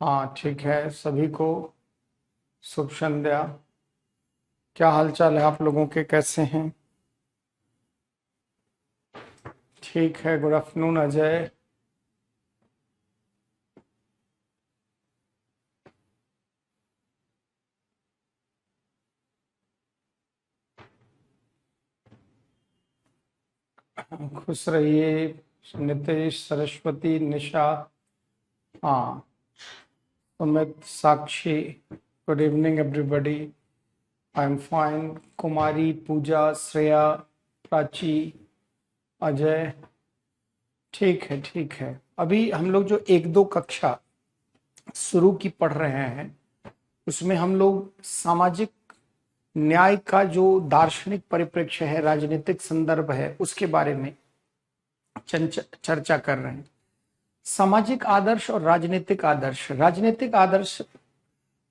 हाँ ठीक है, सभी को शुभ संध्या। क्या हाल चाल है आप लोगों के, कैसे हैं? ठीक है, गुड आफ्टरनून अजय। खुश रहिए। नितेश, सरस्वती, निशा, हाँ, Sumit, Sakshi, good evening everybody. I am fine. Kumari, Puja, Shreya, Prachi, Ajay. ठीक है ठीक है। अभी हम लोग जो एक दो कक्षा शुरू की पढ़ रहे हैं, उसमें हम लोग सामाजिक न्याय का जो दार्शनिक परिप्रेक्ष्य है, राजनीतिक संदर्भ है, उसके बारे में चर्चा कर रहे हैं। सामाजिक आदर्श और राजनीतिक आदर्श। राजनीतिक आदर्श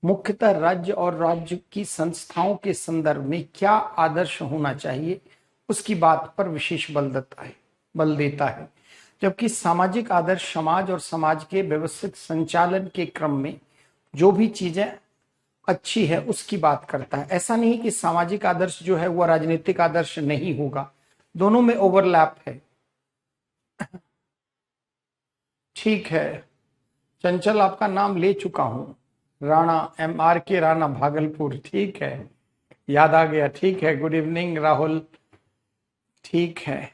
मुख्यतः राज्य और राज्य की संस्थाओं के संदर्भ में क्या आदर्श होना चाहिए, उसकी बात पर विशेष बल देता है। जबकि सामाजिक आदर्श समाज और समाज के व्यवस्थित संचालन के क्रम में जो भी चीजें अच्छी है उसकी बात करता है। ऐसा नहीं कि सामाजिक आदर्श जो है वह राजनीतिक आदर्श नहीं होगा, दोनों में ओवरलैप है। ठीक है, चंचल आपका नाम ले चुका हूं। राणा, MRK राणा, भागलपुर। ठीक है, याद आ गया। ठीक है, गुड इवनिंग राहुल। ठीक है,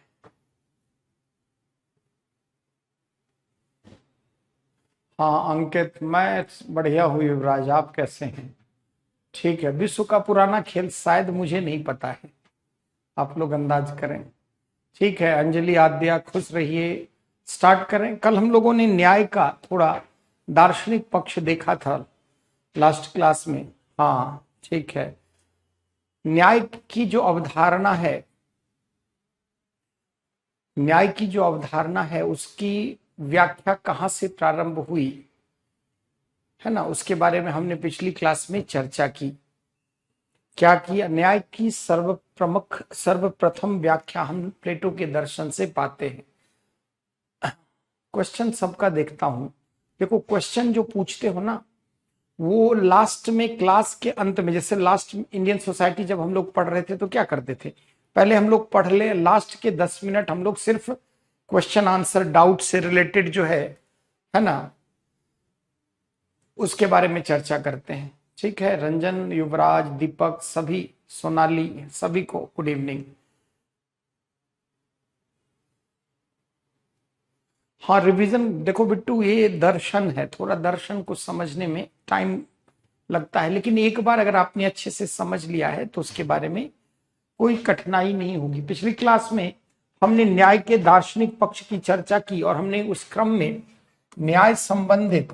हाँ अंकित, मैं बढ़िया हूँ। युवराज, आप कैसे हैं? ठीक है, विश्व का पुराना खेल शायद मुझे नहीं पता है, आप लोग अंदाज करें। ठीक है, अंजलि, आद्या, खुश रहिए। स्टार्ट करें। कल हम लोगों ने न्याय का थोड़ा दार्शनिक पक्ष देखा था लास्ट क्लास में। हाँ ठीक है। न्याय की जो अवधारणा है, न्याय की जो अवधारणा है उसकी व्याख्या कहां से प्रारंभ हुई है ना, उसके बारे में हमने पिछली क्लास में चर्चा की। क्या किया? न्याय की सर्वप्रथम व्याख्या हम प्लेटो के दर्शन से पाते हैं। क्वेश्चन सबका देखता हूं। देखो, क्वेश्चन जो पूछते हो ना, वो लास्ट में क्लास के अंत में, जैसे लास्ट इंडियन सोसाइटी जब हम लोग पढ़ रहे थे तो क्या करते थे, पहले हम लोग पढ़ ले, लास्ट के 10 मिनट हम लोग सिर्फ क्वेश्चन आंसर, डाउट से रिलेटेड जो है ना, उसके बारे में चर्चा करते हैं। ठीक है, रंजन, युवराज, दीपक, सभी, सोनाली, सभी को गुड इवनिंग। हाँ, रिवीजन देखो बिट्टू, ये दर्शन है, थोड़ा दर्शन को समझने में टाइम लगता है, लेकिन एक बार अगर आपने अच्छे से समझ लिया है तो उसके बारे में कोई कठिनाई नहीं होगी। पिछली क्लास में हमने न्याय के दार्शनिक पक्ष की चर्चा की और हमने उस क्रम में न्याय संबंधित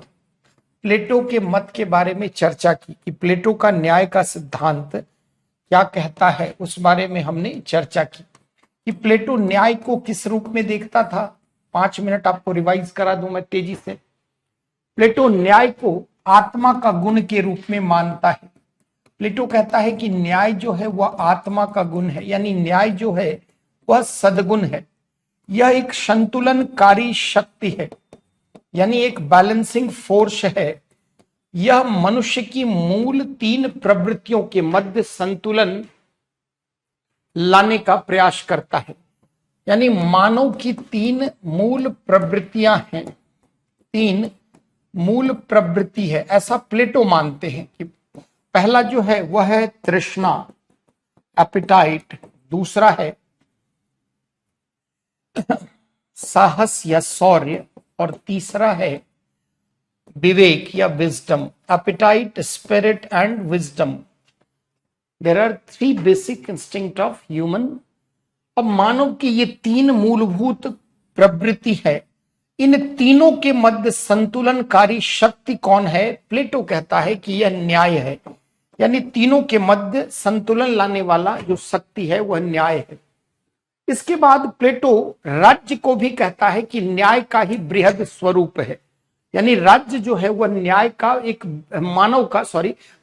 प्लेटो के मत के बारे में चर्चा की कि प्लेटो का न्याय का सिद्धांत क्या कहता है, उस बारे में हमने चर्चा की कि प्लेटो न्याय को किस रूप में देखता था। 5 मिनट आपको रिवाइज करा दूं मैं तेजी से। प्लेटो न्याय को आत्मा का गुण के रूप में मानता है। प्लेटो कहता है कि न्याय जो है वह आत्मा का गुण है, यानी न्याय जो है वह सद्गुण है। यह एक संतुलनकारी शक्ति है, यानी एक बैलेंसिंग फोर्स है। यह मनुष्य की मूल 3 प्रवृत्तियों के मध्य संतुलन लाने का प्रयास करता है। यानी मानव की 3 मूल प्रवृत्तियां हैं, 3 मूल प्रवृत्ति है, ऐसा प्लेटो मानते हैं कि पहला जो है वह है तृष्णा, एपिटाइट। दूसरा है साहस या शौर्य, और तीसरा है विवेक या wisdom. Appetite, spirit and wisdom, there are 3 basic instinct of human. अब मानव की ये 3 मूलभूत प्रवृत्ति है, इन तीनों के मध्य संतुलनकारी शक्ति कौन है? प्लेटो कहता है कि यह न्याय है, यानी तीनों के मध्य संतुलन लाने वाला जो शक्ति है वह न्याय है। इसके बाद प्लेटो राज्य को भी कहता है कि न्याय का ही बृहद स्वरूप है, यानी राज्य जो है वह न्याय का एक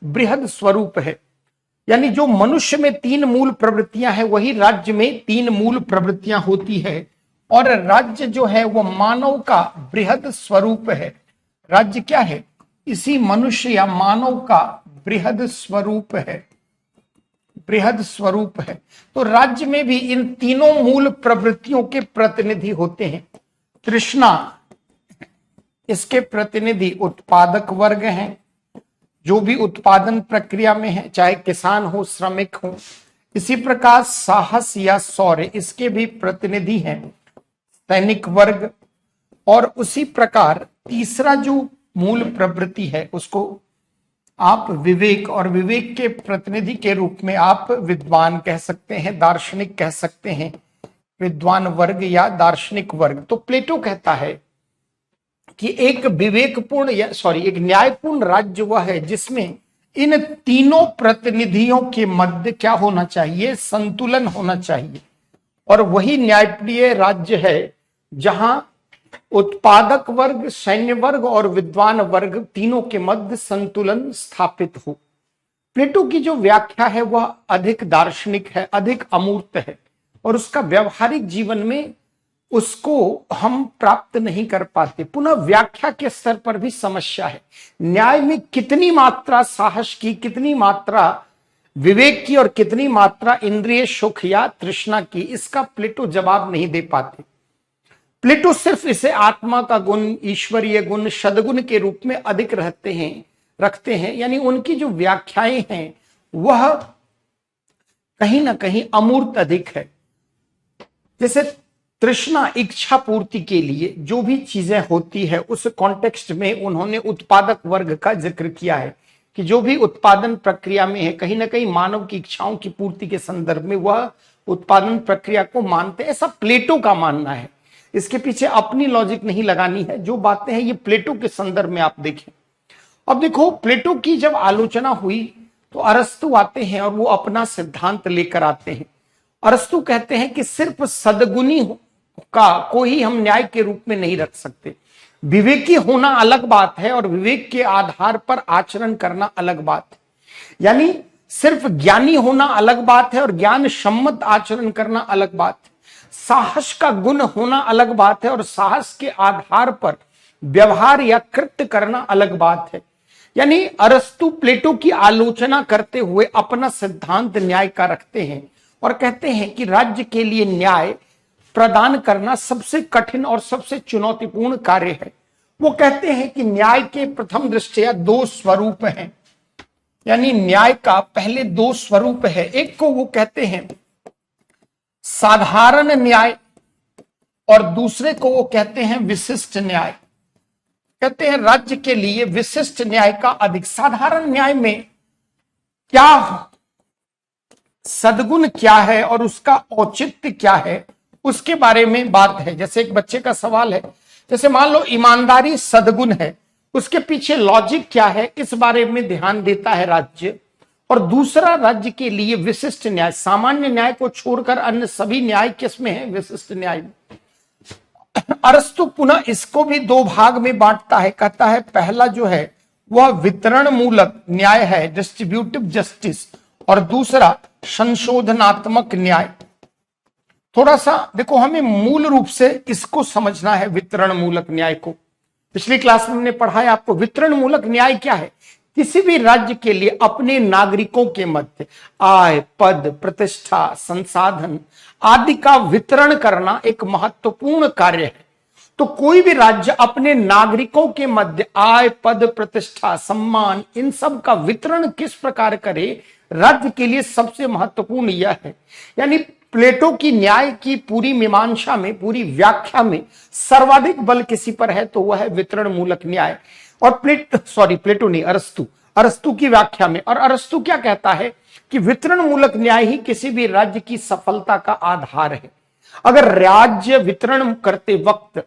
बृहद स्वरूप है। यानी जो मनुष्य में 3 मूल प्रवृत्तियां हैं वही राज्य में 3 मूल प्रवृत्तियां होती है, और राज्य जो है वह मानव का बृहद स्वरूप है। राज्य क्या है? इसी मनुष्य या मानव का बृहद स्वरूप है, बृहद स्वरूप है। तो राज्य में भी इन तीनों मूल प्रवृत्तियों के प्रतिनिधि होते हैं। तृष्णा, इसके प्रतिनिधि उत्पादक वर्ग हैं, जो भी उत्पादन प्रक्रिया में है, चाहे किसान हो, श्रमिक हो। इसी प्रकार साहस या शौर्य, इसके भी प्रतिनिधि हैं सैनिक वर्ग। और उसी प्रकार तीसरा जो मूल प्रवृत्ति है उसको आप विवेक, और विवेक के प्रतिनिधि के रूप में आप विद्वान कह सकते हैं, दार्शनिक कह सकते हैं, विद्वान वर्ग या दार्शनिक वर्ग। तो प्लेटो कहता है कि एक विवेकपूर्ण या एक न्यायपूर्ण राज्य वह है जिसमें इन तीनों प्रतिनिधियों के मध्य क्या होना चाहिए, संतुलन होना चाहिए। और वही न्यायप्रिय राज्य है जहां उत्पादक वर्ग, सैन्य वर्ग और विद्वान वर्ग तीनों के मध्य संतुलन स्थापित हो। प्लेटो की जो व्याख्या है वह अधिक दार्शनिक है, अधिक अमूर्त है, और उसका व्यवहारिक जीवन में उसको हम प्राप्त नहीं कर पाते। पुनः व्याख्या के स्तर पर भी समस्या है। न्याय में कितनी मात्रा साहस की, कितनी मात्रा विवेक की और कितनी मात्रा इंद्रिय सुख या तृष्णा की, इसका प्लेटो जवाब नहीं दे पाते। प्लेटो सिर्फ इसे आत्मा का गुण, ईश्वरीय गुण, सद्गुण के रूप में अधिक रखते हैं। यानी उनकी जो व्याख्याएं हैं वह कहीं ना कहीं अमूर्त अधिक है। जैसे तृष्णा, इच्छा पूर्ति के लिए जो भी चीजें होती है उस कॉन्टेक्स्ट में उन्होंने उत्पादक वर्ग का जिक्र किया है कि जो भी उत्पादन प्रक्रिया में है कहीं ना कहीं मानव की इच्छाओं की पूर्ति के संदर्भ में वह उत्पादन प्रक्रिया को मानते हैं। ऐसा प्लेटो का मानना है। इसके पीछे अपनी लॉजिक नहीं लगानी है। जो बातें हैं ये प्लेटो के संदर्भ में आप देखें। अब देखो, प्लेटो की जब आलोचना हुई तो अरस्तु आते हैं और वो अपना सिद्धांत लेकर आते हैं। अरस्तु कहते हैं कि सिर्फ सद्गुणी का को ही हम न्याय के रूप में नहीं रख सकते। विवेकी होना अलग बात है और विवेक के आधार पर आचरण करना अलग बात है। यानी सिर्फ ज्ञानी होना अलग बात है और ज्ञान सम्मत आचरण करना अलग बात है। साहस का गुण होना अलग बात है और साहस के आधार पर व्यवहार या कृत्य करना अलग बात है। यानी अरस्तु प्लेटो की आलोचना करते हुए अपना सिद्धांत न्याय का रखते हैं और कहते हैं कि राज्य के लिए न्याय प्रदान करना सबसे कठिन और सबसे चुनौतीपूर्ण कार्य है। वो कहते हैं कि न्याय के प्रथम दृष्टया दो स्वरूप हैं। यानी न्याय का पहले दो स्वरूप है। एक को वो कहते हैं साधारण न्याय और दूसरे को वो कहते हैं विशिष्ट न्याय। कहते हैं राज्य के लिए विशिष्ट न्याय का अधिक। साधारण न्याय में क्या सद्गुण क्या है और उसका औचित्य क्या है उसके बारे में बात है। जैसे एक बच्चे का सवाल है, जैसे मान लो ईमानदारी सद्गुण है, उसके पीछे लॉजिक क्या है, इस बारे में ध्यान देता है राज्य। और दूसरा राज्य के लिए विशिष्ट न्याय, सामान्य न्याय को छोड़कर अन्य सभी न्याय किसमें है, विशिष्ट न्याय में। अरस्तु पुनः इसको भी दो भाग में बांटता है। कहता है पहला जो है वह वितरण मूलक न्याय है, डिस्ट्रीब्यूटिव जस्टिस, और दूसरा संशोधनात्मक न्याय। थोड़ा सा देखो, हमें मूल रूप से इसको समझना है, वितरण मूलक न्याय को। पिछली क्लास में हमने पढ़ा है आपको। वितरण मूलक न्याय क्या है? किसी भी राज्य के लिए अपने नागरिकों के मध्य आय, पद, प्रतिष्ठा, संसाधन आदि का वितरण करना एक महत्वपूर्ण कार्य है। तो कोई भी राज्य अपने नागरिकों के मध्य आय, पद, प्रतिष्ठा, सम्मान, इन सब का वितरण किस प्रकार करे, राज्य के लिए सबसे महत्वपूर्ण यह है। यानी प्लेटो की न्याय की पूरी मीमांसा में, पूरी व्याख्या में सर्वाधिक बल किसी पर है तो वह है वितरण मूलक न्याय। और प्लेटो नहीं, अरस्तु की व्याख्या में। और अरस्तु क्या कहता है कि वितरण मूलक न्याय ही किसी भी राज्य की सफलता का आधार है। अगर राज्य वितरण करते वक्त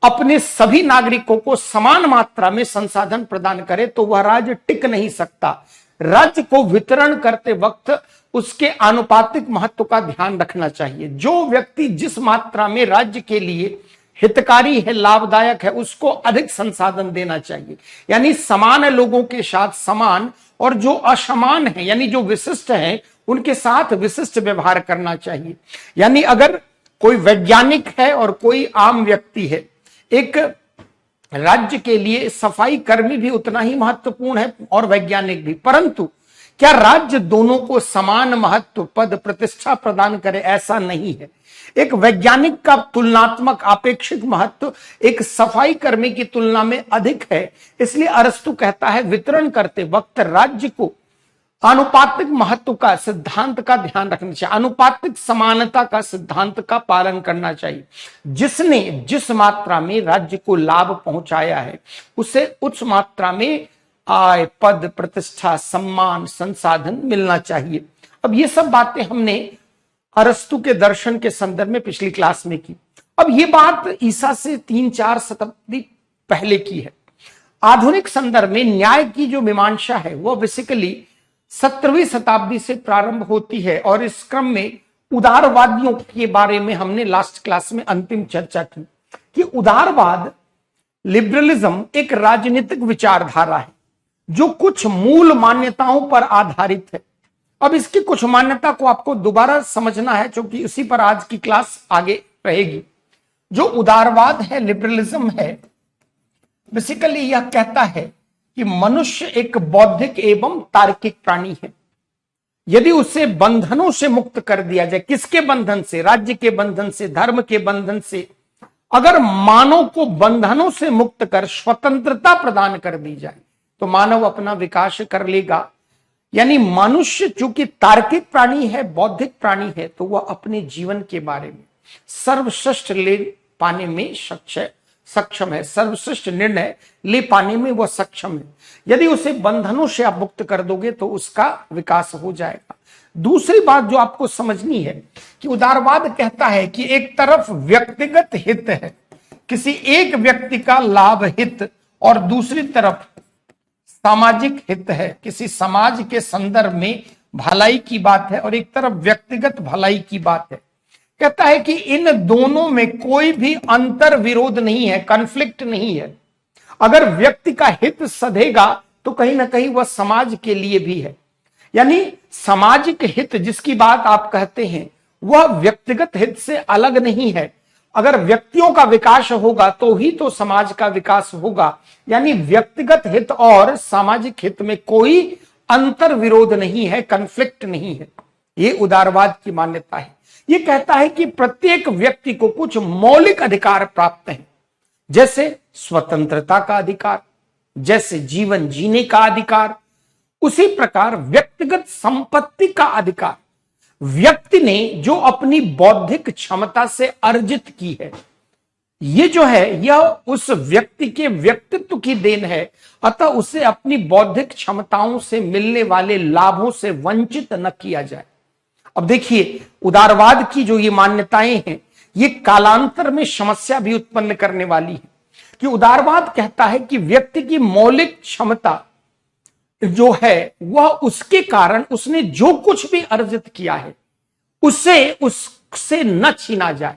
अपने सभी नागरिकों को समान मात्रा में संसाधन प्रदान करे तो वह राज्य टिक नहीं सकता। राज्य को वितरण करते वक्त उसके आनुपातिक महत्व का ध्यान रखना चाहिए। जो व्यक्ति जिस मात्रा में राज्य के लिए हितकारी है, लाभदायक है, उसको अधिक संसाधन देना चाहिए। यानी समान लोगों के साथ समान, और जो असमान है यानी जो विशिष्ट है उनके साथ विशिष्ट व्यवहार करना चाहिए। यानी अगर कोई वैज्ञानिक है और कोई आम व्यक्ति है, एक राज्य के लिए सफाई कर्मी भी उतना ही महत्वपूर्ण है और वैज्ञानिक भी, परंतु क्या राज्य दोनों को समान महत्व, पद, प्रतिष्ठा प्रदान करे, ऐसा नहीं है। एक वैज्ञानिक का तुलनात्मक आपेक्षिक महत्व एक सफाई कर्मी की तुलना में अधिक है। इसलिए अरस्तु कहता है, वितरण करते वक्त राज्य को आनुपातिक महत्व का सिद्धांत का ध्यान रखना चाहिए, आनुपातिक समानता का सिद्धांत का पालन करना चाहिए। जिसने जिस मात्रा में राज्य को लाभ पहुंचाया है उसे उस मात्रा में आय, पद, प्रतिष्ठा, सम्मान, संसाधन मिलना चाहिए। अब ये सब बातें हमने अरस्तु के दर्शन के संदर्भ में पिछली क्लास में की। अब ये बात ईसा से 3-4 शताब्दी पहले की है। आधुनिक संदर्भ में न्याय की जो मीमांसा है वो बेसिकली 17वीं शताब्दी से प्रारंभ होती है और इस क्रम में उदारवादियों के बारे में हमने लास्ट क्लास में अंतिम चर्चा की कि उदारवाद, लिबरलिज्म एक राजनीतिक विचारधारा है जो कुछ मूल मान्यताओं पर आधारित है। अब इसकी कुछ मान्यता को आपको दोबारा समझना है क्योंकि उसी पर आज की क्लास आगे रहेगी। जो उदारवाद है, लिबरलिज्म है, बेसिकली यह कहता है कि मनुष्य एक बौद्धिक एवं तार्किक प्राणी है। यदि उसे बंधनों से मुक्त कर दिया जाए, किसके बंधन से? राज्य के बंधन से, धर्म के बंधन से। अगर मानव को बंधनों से मुक्त कर स्वतंत्रता प्रदान कर दी जाए तो मानव अपना विकास कर लेगा। यानी मनुष्य चूंकि तार्किक प्राणी है, बौद्धिक प्राणी है, तो वह अपने जीवन के बारे में सर्वश्रेष्ठ ले पाने में सक्षम है, सर्वश्रेष्ठ निर्णय ले पाने में वह सक्षम है। यदि उसे बंधनों से आप मुक्त कर दोगे तो उसका विकास हो जाएगा। दूसरी बात जो आपको समझनी है कि उदारवाद कहता है कि एक तरफ व्यक्तिगत हित है, किसी एक व्यक्ति का लाभ हित, और दूसरी तरफ सामाजिक हित है, किसी समाज के संदर्भ में भलाई की बात है, और एक तरफ व्यक्तिगत भलाई की बात है। कहता है कि इन दोनों में कोई भी अंतर विरोध नहीं है, कॉन्फ्लिक्ट नहीं है। अगर व्यक्ति का हित सधेगा तो कहीं ना कहीं वह समाज के लिए भी है। यानी सामाजिक हित जिसकी बात आप कहते हैं वह व्यक्तिगत हित से अलग नहीं है। अगर व्यक्तियों का विकास होगा तो ही तो समाज का विकास होगा। यानी व्यक्तिगत हित और सामाजिक हित में कोई अंतर विरोध नहीं है, कॉन्फ्लिक्ट नहीं है। ये उदारवाद की मान्यता है। ये कहता है कि प्रत्येक व्यक्ति को कुछ मौलिक अधिकार प्राप्त हैं, जैसे स्वतंत्रता का अधिकार, जैसे जीवन जीने का अधिकार, उसी प्रकार व्यक्तिगत संपत्ति का अधिकार। व्यक्ति ने जो अपनी बौद्धिक क्षमता से अर्जित की है, ये जो है यह उस व्यक्ति के व्यक्तित्व की देन है। अतः उसे अपनी बौद्धिक क्षमताओं से मिलने वाले लाभों से वंचित न किया जाए। अब देखिए, उदारवाद की जो ये मान्यताएं हैं ये कालांतर में समस्या भी उत्पन्न करने वाली है कि उदारवाद कहता है कि व्यक्ति की मौलिक क्षमता जो है वह उसके कारण उसने जो कुछ भी अर्जित किया है उससे न छीना जाए,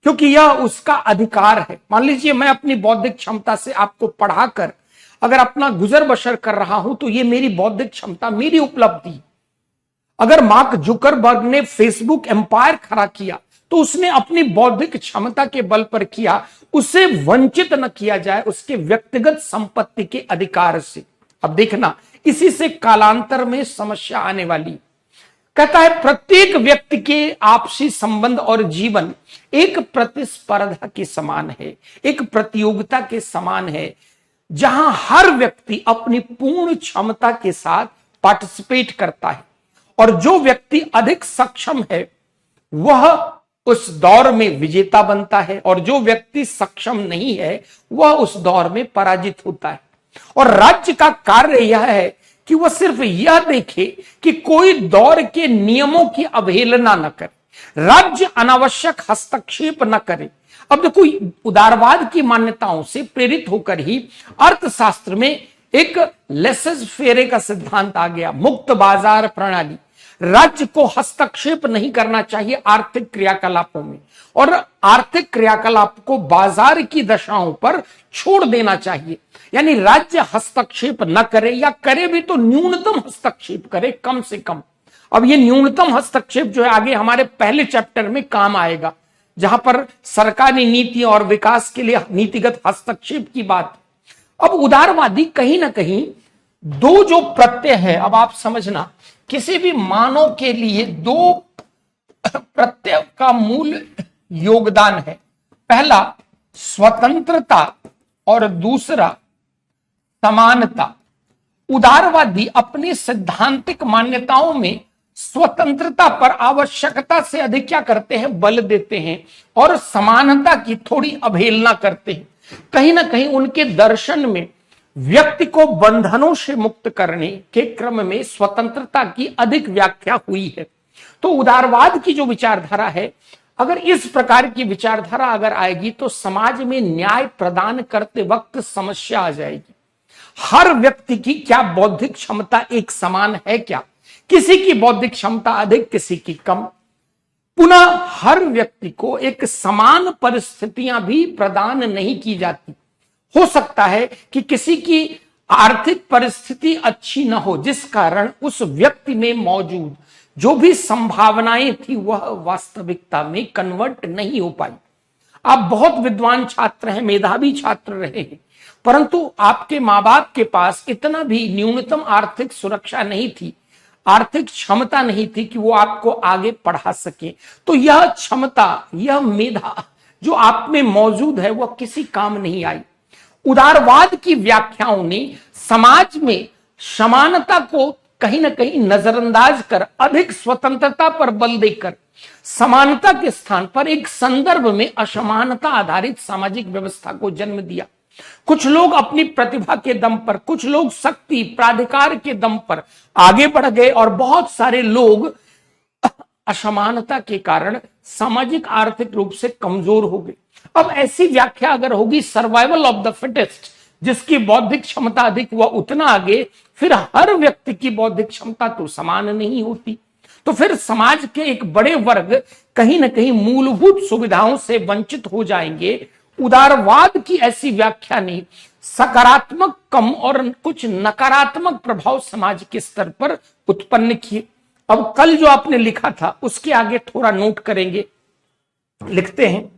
क्योंकि यह उसका अधिकार है। मान लीजिए मैं अपनी बौद्धिक क्षमता से आपको पढ़ाकर अगर अपना गुजर बसर कर रहा हूं तो यह मेरी बौद्धिक क्षमता, मेरी उपलब्धि। अगर मार्क जुकरबर्ग ने फेसबुक एम्पायर खड़ा किया तो उसने अपनी बौद्धिक क्षमता के बल पर किया, उसे वंचित न किया जाए उसके व्यक्तिगत संपत्ति के अधिकार से। अब देखना, इसी से कालांतर में समस्या आने वाली। कहता है प्रत्येक व्यक्ति के आपसी संबंध और जीवन एक प्रतिस्पर्धा के समान है, एक प्रतियोगिता के समान है, जहां हर व्यक्ति अपनी पूर्ण क्षमता के साथ पार्टिसिपेट करता है, और जो व्यक्ति अधिक सक्षम है वह उस दौर में विजेता बनता है, और जो व्यक्ति सक्षम नहीं है वह उस दौर में पराजित होता है। और राज्य का कार्य यह है कि वह सिर्फ यह देखे कि कोई दौर के नियमों की अवहेलना न करे, राज्य अनावश्यक हस्तक्षेप न करे। अब देखो, उदारवाद की मान्यताओं से प्रेरित होकर ही अर्थशास्त्र में एक लेसेस फेरे का सिद्धांत आ गया, मुक्त बाजार प्रणाली। राज्य को हस्तक्षेप नहीं करना चाहिए आर्थिक क्रियाकलापों में, और आर्थिक क्रियाकलाप को बाजार की दशाओं पर छोड़ देना चाहिए। यानी राज्य हस्तक्षेप न करे, या करे भी तो न्यूनतम हस्तक्षेप करे, कम से कम। अब ये न्यूनतम हस्तक्षेप जो है आगे हमारे पहले चैप्टर में काम आएगा जहां पर सरकारी नीति और विकास के लिए नीतिगत हस्तक्षेप की बात। अब उदारवादी कहीं ना कहीं दो जो प्रत्यय है, अब आप समझना, किसी भी मानव के लिए दो प्रत्यय का मूल योगदान है। पहला स्वतंत्रता और दूसरा समानता। उदारवादी अपनी सैद्धांतिक मान्यताओं में स्वतंत्रता पर आवश्यकता से अधिक क्या करते हैं, बल देते हैं, और समानता की थोड़ी अवहेलना करते हैं। कहीं ना कहीं उनके दर्शन में व्यक्ति को बंधनों से मुक्त करने के क्रम में स्वतंत्रता की अधिक व्याख्या हुई है। तो उदारवाद की जो विचारधारा है, अगर इस प्रकार की विचारधारा अगर आएगी तो समाज में न्याय प्रदान करते वक्त समस्या आ जाएगी। हर व्यक्ति की क्या बौद्धिक क्षमता एक समान है क्या? किसी की बौद्धिक क्षमता अधिक, किसी की कम। पुनः हर व्यक्ति को एक समान परिस्थितियां भी प्रदान नहीं की जाती। हो सकता है कि किसी की आर्थिक परिस्थिति अच्छी न हो, जिस कारण उस व्यक्ति में मौजूद जो भी संभावनाएं थी वह वास्तविकता में कन्वर्ट नहीं हो पाई। आप बहुत विद्वान छात्र हैं, मेधावी छात्र रहे हैं, परंतु आपके मां बाप के पास इतना भी न्यूनतम आर्थिक सुरक्षा नहीं थी, आर्थिक क्षमता नहीं थी कि वो आपको आगे पढ़ा सके। तो यह क्षमता, यह मेधा जो आप में मौजूद है वह किसी काम नहीं आई। उदारवाद की व्याख्याओं ने समाज में समानता को कहीं ना कहीं नजरअंदाज कर अधिक स्वतंत्रता पर बल देकर समानता के स्थान पर एक संदर्भ में असमानता आधारित सामाजिक व्यवस्था को जन्म दिया। कुछ लोग अपनी प्रतिभा के दम पर, कुछ लोग शक्ति प्राधिकार के दम पर आगे बढ़ गए और बहुत सारे लोग असमानता के कारण सामाजिक आर्थिक रूप से कमजोर हो गए। अब ऐसी व्याख्या अगर होगी सर्वाइवल ऑफ द फिटेस्ट, जिसकी बौद्धिक क्षमता अधिक वह उतना आगे, फिर हर व्यक्ति की बौद्धिक क्षमता तो समान नहीं होती। तो फिर समाज के एक बड़े वर्ग कहीं ना कहीं मूलभूत सुविधाओं से वंचित हो जाएंगे। उदारवाद की ऐसी व्याख्या ने सकारात्मक कम और कुछ नकारात्मक प्रभाव समाज के स्तर पर उत्पन्न किए। अब कल जो आपने लिखा था उसके आगे थोड़ा नोट करेंगे, लिखते हैं,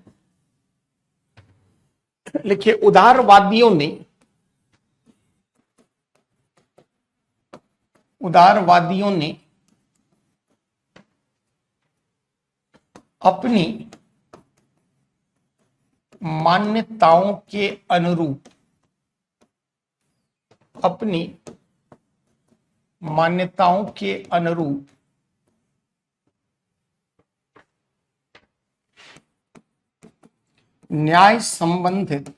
लिखिए, उदारवादियों ने अपनी मान्यताओं के अनुरूप, अपनी मान्यताओं के अनुरूप न्याय संबंधित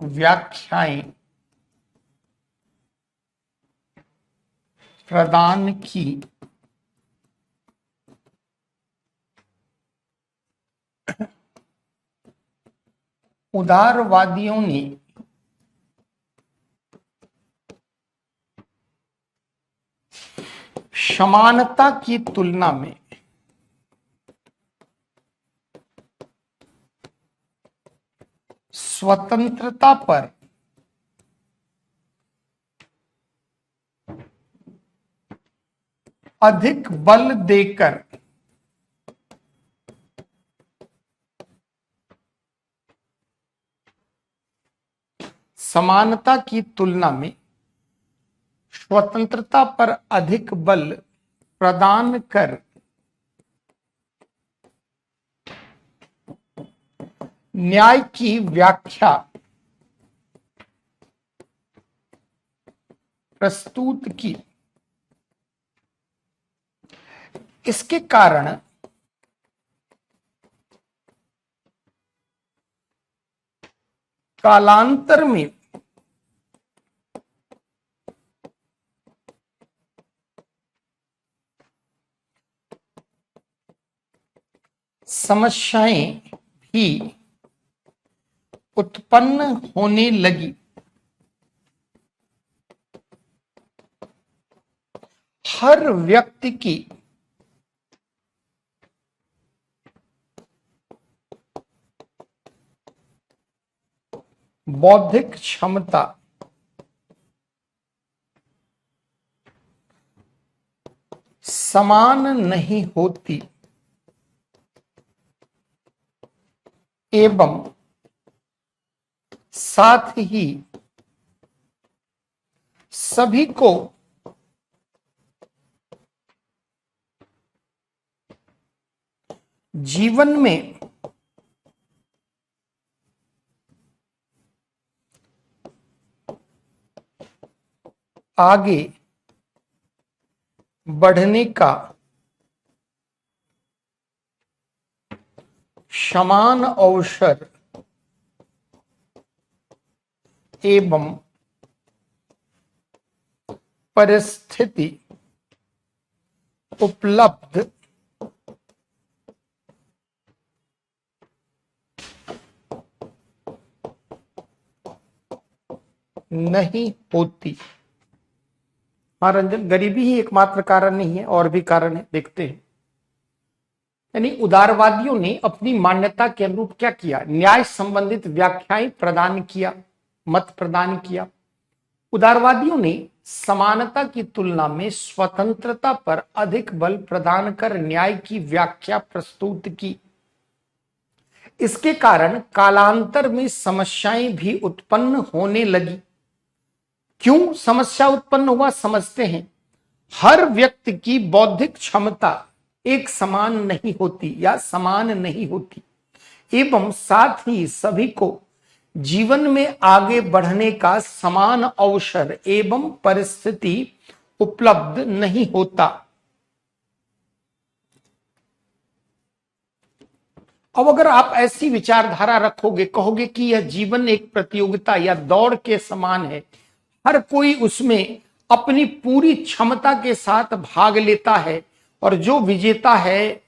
व्याख्याएं प्रदान की। उदारवादियों ने समानता की तुलना में स्वतंत्रता पर अधिक बल देकर समानता की तुलना में स्वतंत्रता पर अधिक बल प्रदान कर न्याय की व्याख्या प्रस्तुत की। इसके कारण कालांतर में समस्याएं भी उत्पन्न होने लगी। हर व्यक्ति की बौद्धिक क्षमता समान नहीं होती एवं साथ ही सभी को जीवन में आगे बढ़ने का समान अवसर एवं परिस्थिति उपलब्ध नहीं होती। हाँ रंजन, गरीबी ही एकमात्र कारण नहीं है, और भी कारण है, देखते हैं। यानी उदारवादियों ने अपनी मान्यता के अनुरूप क्या किया? न्याय संबंधित व्याख्याएं प्रदान किया, मत प्रदान किया। उदारवादियों ने समानता की तुलना में स्वतंत्रता पर अधिक बल प्रदान कर न्याय की व्याख्या प्रस्तुत की। इसके कारण कालांतर में समस्याएं भी उत्पन्न होने लगी। क्यों समस्या उत्पन्न हुआ, समझते हैं। हर व्यक्ति की बौद्धिक क्षमता एक समान नहीं होती या समान नहीं होती, एवं साथ ही सभी को जीवन में आगे बढ़ने का समान अवसर एवं परिस्थिति उपलब्ध नहीं होता। अब अगर आप ऐसी विचारधारा रखोगे, कहोगे कि यह जीवन एक प्रतियोगिता या दौड़ के समान है, हर कोई उसमें अपनी पूरी क्षमता के साथ भाग लेता है और जो विजेता है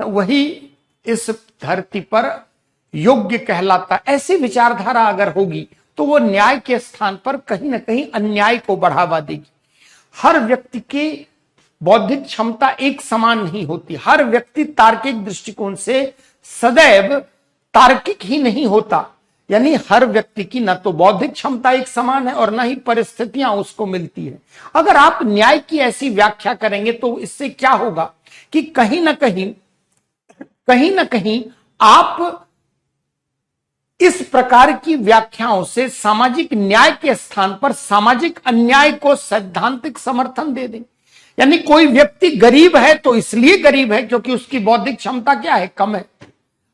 वही इस धरती पर योग्य कहलाता, ऐसी विचारधारा अगर होगी तो वो न्याय के स्थान पर कहीं ना कहीं अन्याय को बढ़ावा देगी। हर व्यक्ति की बौद्धिक क्षमता एक समान नहीं होती, हर व्यक्ति तार्किक दृष्टिकोण से सदैव तार्किक ही नहीं होता। यानी हर व्यक्ति की न तो बौद्धिक क्षमता एक समान है और न ही परिस्थितियां उसको मिलती है। अगर आप न्याय की ऐसी व्याख्या करेंगे तो इससे क्या होगा कि कहीं ना कहीं आप इस प्रकार की व्याख्याओं से सामाजिक न्याय के स्थान पर सामाजिक अन्याय को सैद्धांतिक समर्थन दे दें। यानी कोई व्यक्ति गरीब है तो इसलिए गरीब है क्योंकि उसकी बौद्धिक क्षमता क्या है, कम है।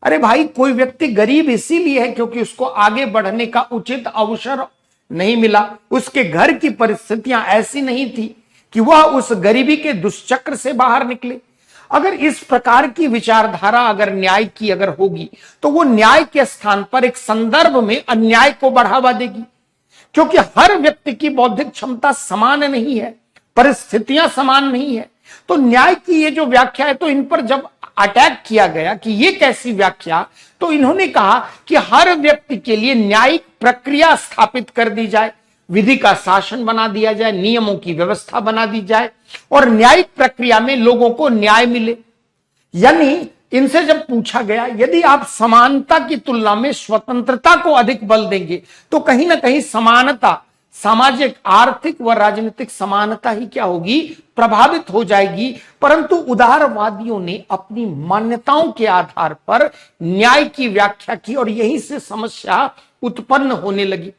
अरे भाई, कोई व्यक्ति गरीब इसीलिए है क्योंकि उसको आगे बढ़ने का उचित अवसर नहीं मिला, उसके घर की परिस्थितियां ऐसी नहीं थी कि वह उस गरीबी के दुष्चक्र से बाहर निकले। अगर इस प्रकार की विचारधारा अगर न्याय की अगर होगी तो वो न्याय के स्थान पर एक संदर्भ में अन्याय को बढ़ावा देगी, क्योंकि हर व्यक्ति की बौद्धिक क्षमता समान नहीं है, परिस्थितियां समान नहीं है। तो न्याय की ये जो व्याख्या है, तो इन पर जब अटैक किया गया कि ये कैसी व्याख्या, तो इन्होंने कहा कि हर व्यक्ति के लिए न्यायिक प्रक्रिया स्थापित कर दी जाए, विधि का शासन बना दिया जाए, नियमों की व्यवस्था बना दी जाए और न्यायिक प्रक्रिया में लोगों को न्याय मिले। यानी इनसे जब पूछा गया यदि आप समानता की तुलना में स्वतंत्रता को अधिक बल देंगे तो कहीं ना कहीं समानता, सामाजिक, आर्थिक व राजनीतिक समानता ही क्या होगी, प्रभावित हो जाएगी। परंतु उदारवादियों ने अपनी मान्यताओं के आधार पर न्याय की व्याख्या की और यहीं से समस्या उत्पन्न होने लगी।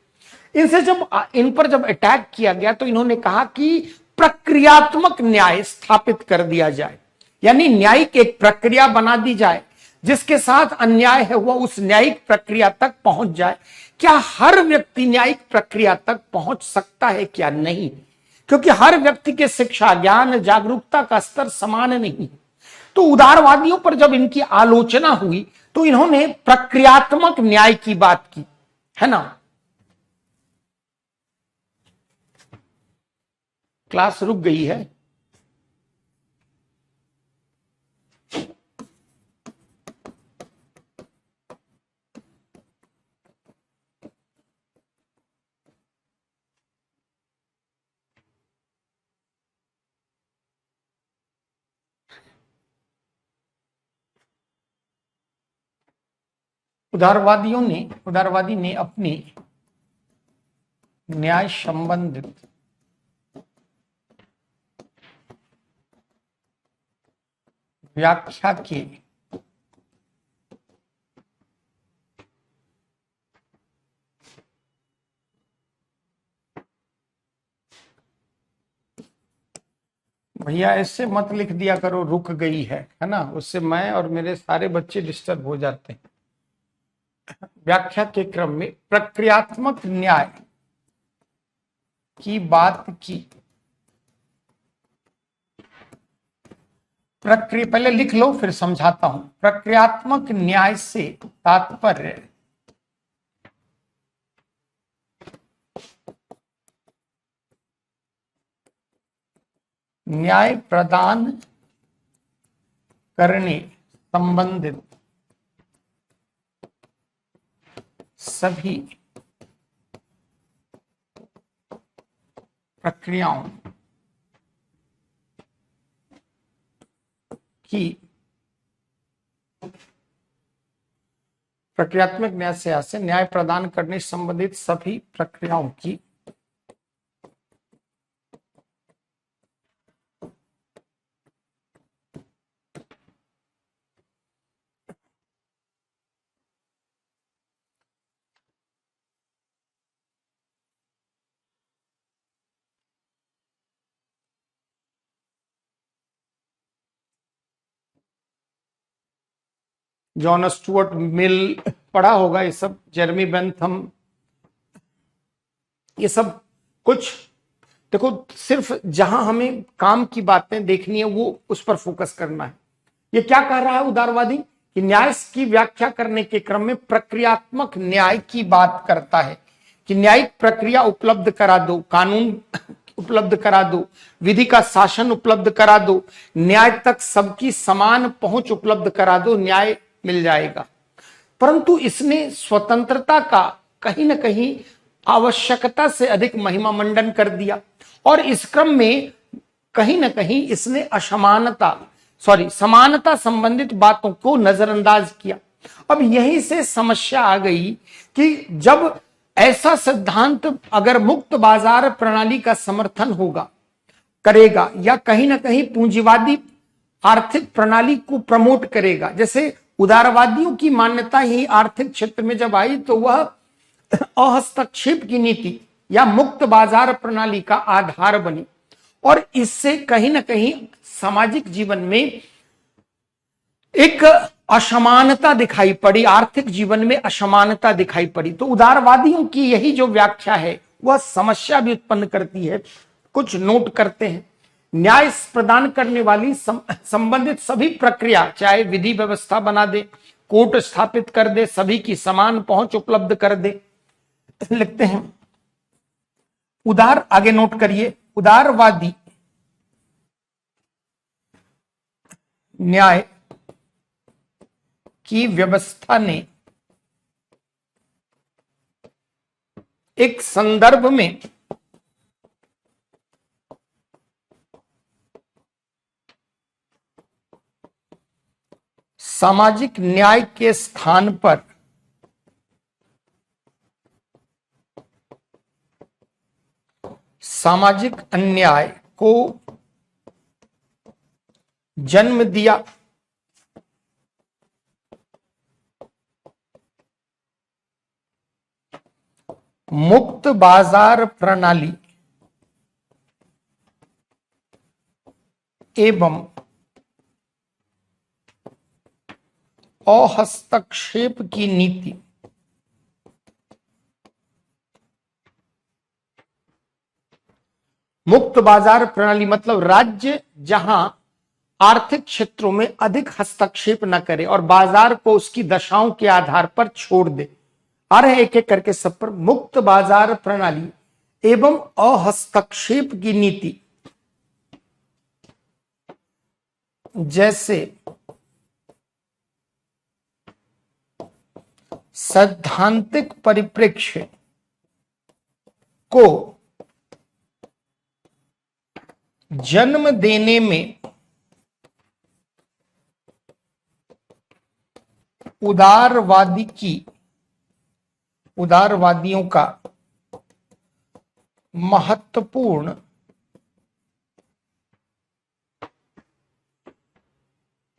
इन पर जब अटैक किया गया तो इन्होंने कहा कि प्रक्रियात्मक न्याय स्थापित कर दिया जाए, यानी न्यायिक एक प्रक्रिया बना दी जाए जिसके साथ अन्याय है वह उस न्यायिक प्रक्रिया तक पहुंच जाए। क्या हर व्यक्ति न्यायिक प्रक्रिया तक पहुंच सकता है? क्या नहीं, क्योंकि हर व्यक्ति के शिक्षा, ज्ञान, जागरूकता का स्तर समान नहीं है। तो उदारवादियों पर जब इनकी आलोचना हुई तो इन्होंने प्रक्रियात्मक न्याय की बात की, है ना। क्लास रुक गई है। उदारवादी ने अपनी न्याय संबंधित व्याख्या के भैया ऐसे मत लिख दिया करो रुक गई है ना, उससे मैं और मेरे सारे बच्चे डिस्टर्ब हो जाते हैं। व्याख्या के क्रम में प्रक्रियात्मक न्याय की बात की। प्रक्रिया पहले लिख लो फिर समझाता हूं। प्रक्रियात्मक न्याय से तात्पर्य न्याय प्रदान करने संबंधित सभी प्रक्रियाओं की प्रक्रियात्मक न्याय से न्याय प्रदान करने संबंधित सभी प्रक्रियाओं की जॉन स्टुअर्ट मिल पढ़ा होगा, ये सब जेरमी बेंथम, ये सब कुछ देखो। सिर्फ जहां हमें काम की बातें देखनी है वो उस पर फोकस करना है। ये क्या कह रहा है उदारवादी कि न्याय की व्याख्या करने के क्रम में प्रक्रियात्मक न्याय की बात करता है कि न्यायिक प्रक्रिया उपलब्ध करा दो, कानून उपलब्ध करा दो, विधि का शासन उपलब्ध करा दो, न्याय तक सबकी समान पहुंच उपलब्ध करा दो, न्याय मिल जाएगा। परंतु इसने स्वतंत्रता का कहीं ना कहीं आवश्यकता से अधिक महिमा मंडन कर दिया और इस क्रम में कहीं ना कहीं इसने समानता संबंधित बातों को नजरअंदाज किया। अब यहीं से समस्या आ गई कि जब ऐसा सिद्धांत अगर मुक्त बाजार प्रणाली का समर्थन करेगा या कहीं ना कहीं पूंजीवादी आर्थिक प्रणाली को प्रमोट करेगा, जैसे उदारवादियों की मान्यता ही आर्थिक क्षेत्र में जब आई तो वह अहस्तक्षेप की नीति या मुक्त बाजार प्रणाली का आधार बनी और इससे कहीं ना कहीं सामाजिक जीवन में एक असमानता दिखाई पड़ी, आर्थिक जीवन में असमानता दिखाई पड़ी। तो उदारवादियों की यही जो व्याख्या है वह समस्या भी उत्पन्न करती है। कुछ नोट करते हैं। न्याय प्रदान करने वाली संबंधित सभी प्रक्रिया, चाहे विधि व्यवस्था बना दे, कोर्ट स्थापित कर दे, सभी की समान पहुंच उपलब्ध कर दे। लिखते हैं आगे नोट करिए, उदारवादी न्याय की व्यवस्था ने एक संदर्भ में सामाजिक न्याय के स्थान पर सामाजिक अन्याय को जन्म दिया। मुक्त बाजार प्रणाली एवं अहस्तक्षेप की नीति मुक्त बाजार प्रणाली मतलब राज्य जहां आर्थिक क्षेत्रों में अधिक हस्तक्षेप न करे और बाजार को उसकी दशाओं के आधार पर छोड़ दे। आ रहे एक एक करके सब पर। मुक्त बाजार प्रणाली एवं अहस्तक्षेप की नीति जैसे सैद्धांतिक परिप्रेक्ष्य को जन्म देने में उदारवादियों का महत्वपूर्ण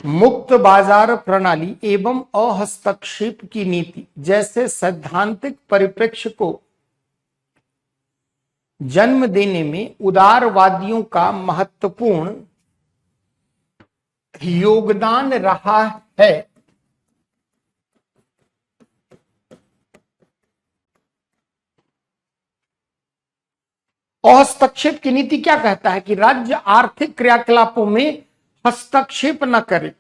मुक्त बाजार प्रणाली एवं अहस्तक्षेप की नीति जैसे सैद्धांतिक परिप्रेक्ष्य को जन्म देने में उदारवादियों का महत्वपूर्ण योगदान रहा है। हस्तक्षेप की नीति क्या कहता है कि राज्य आर्थिक क्रियाकलापों में हस्तक्षेप न करे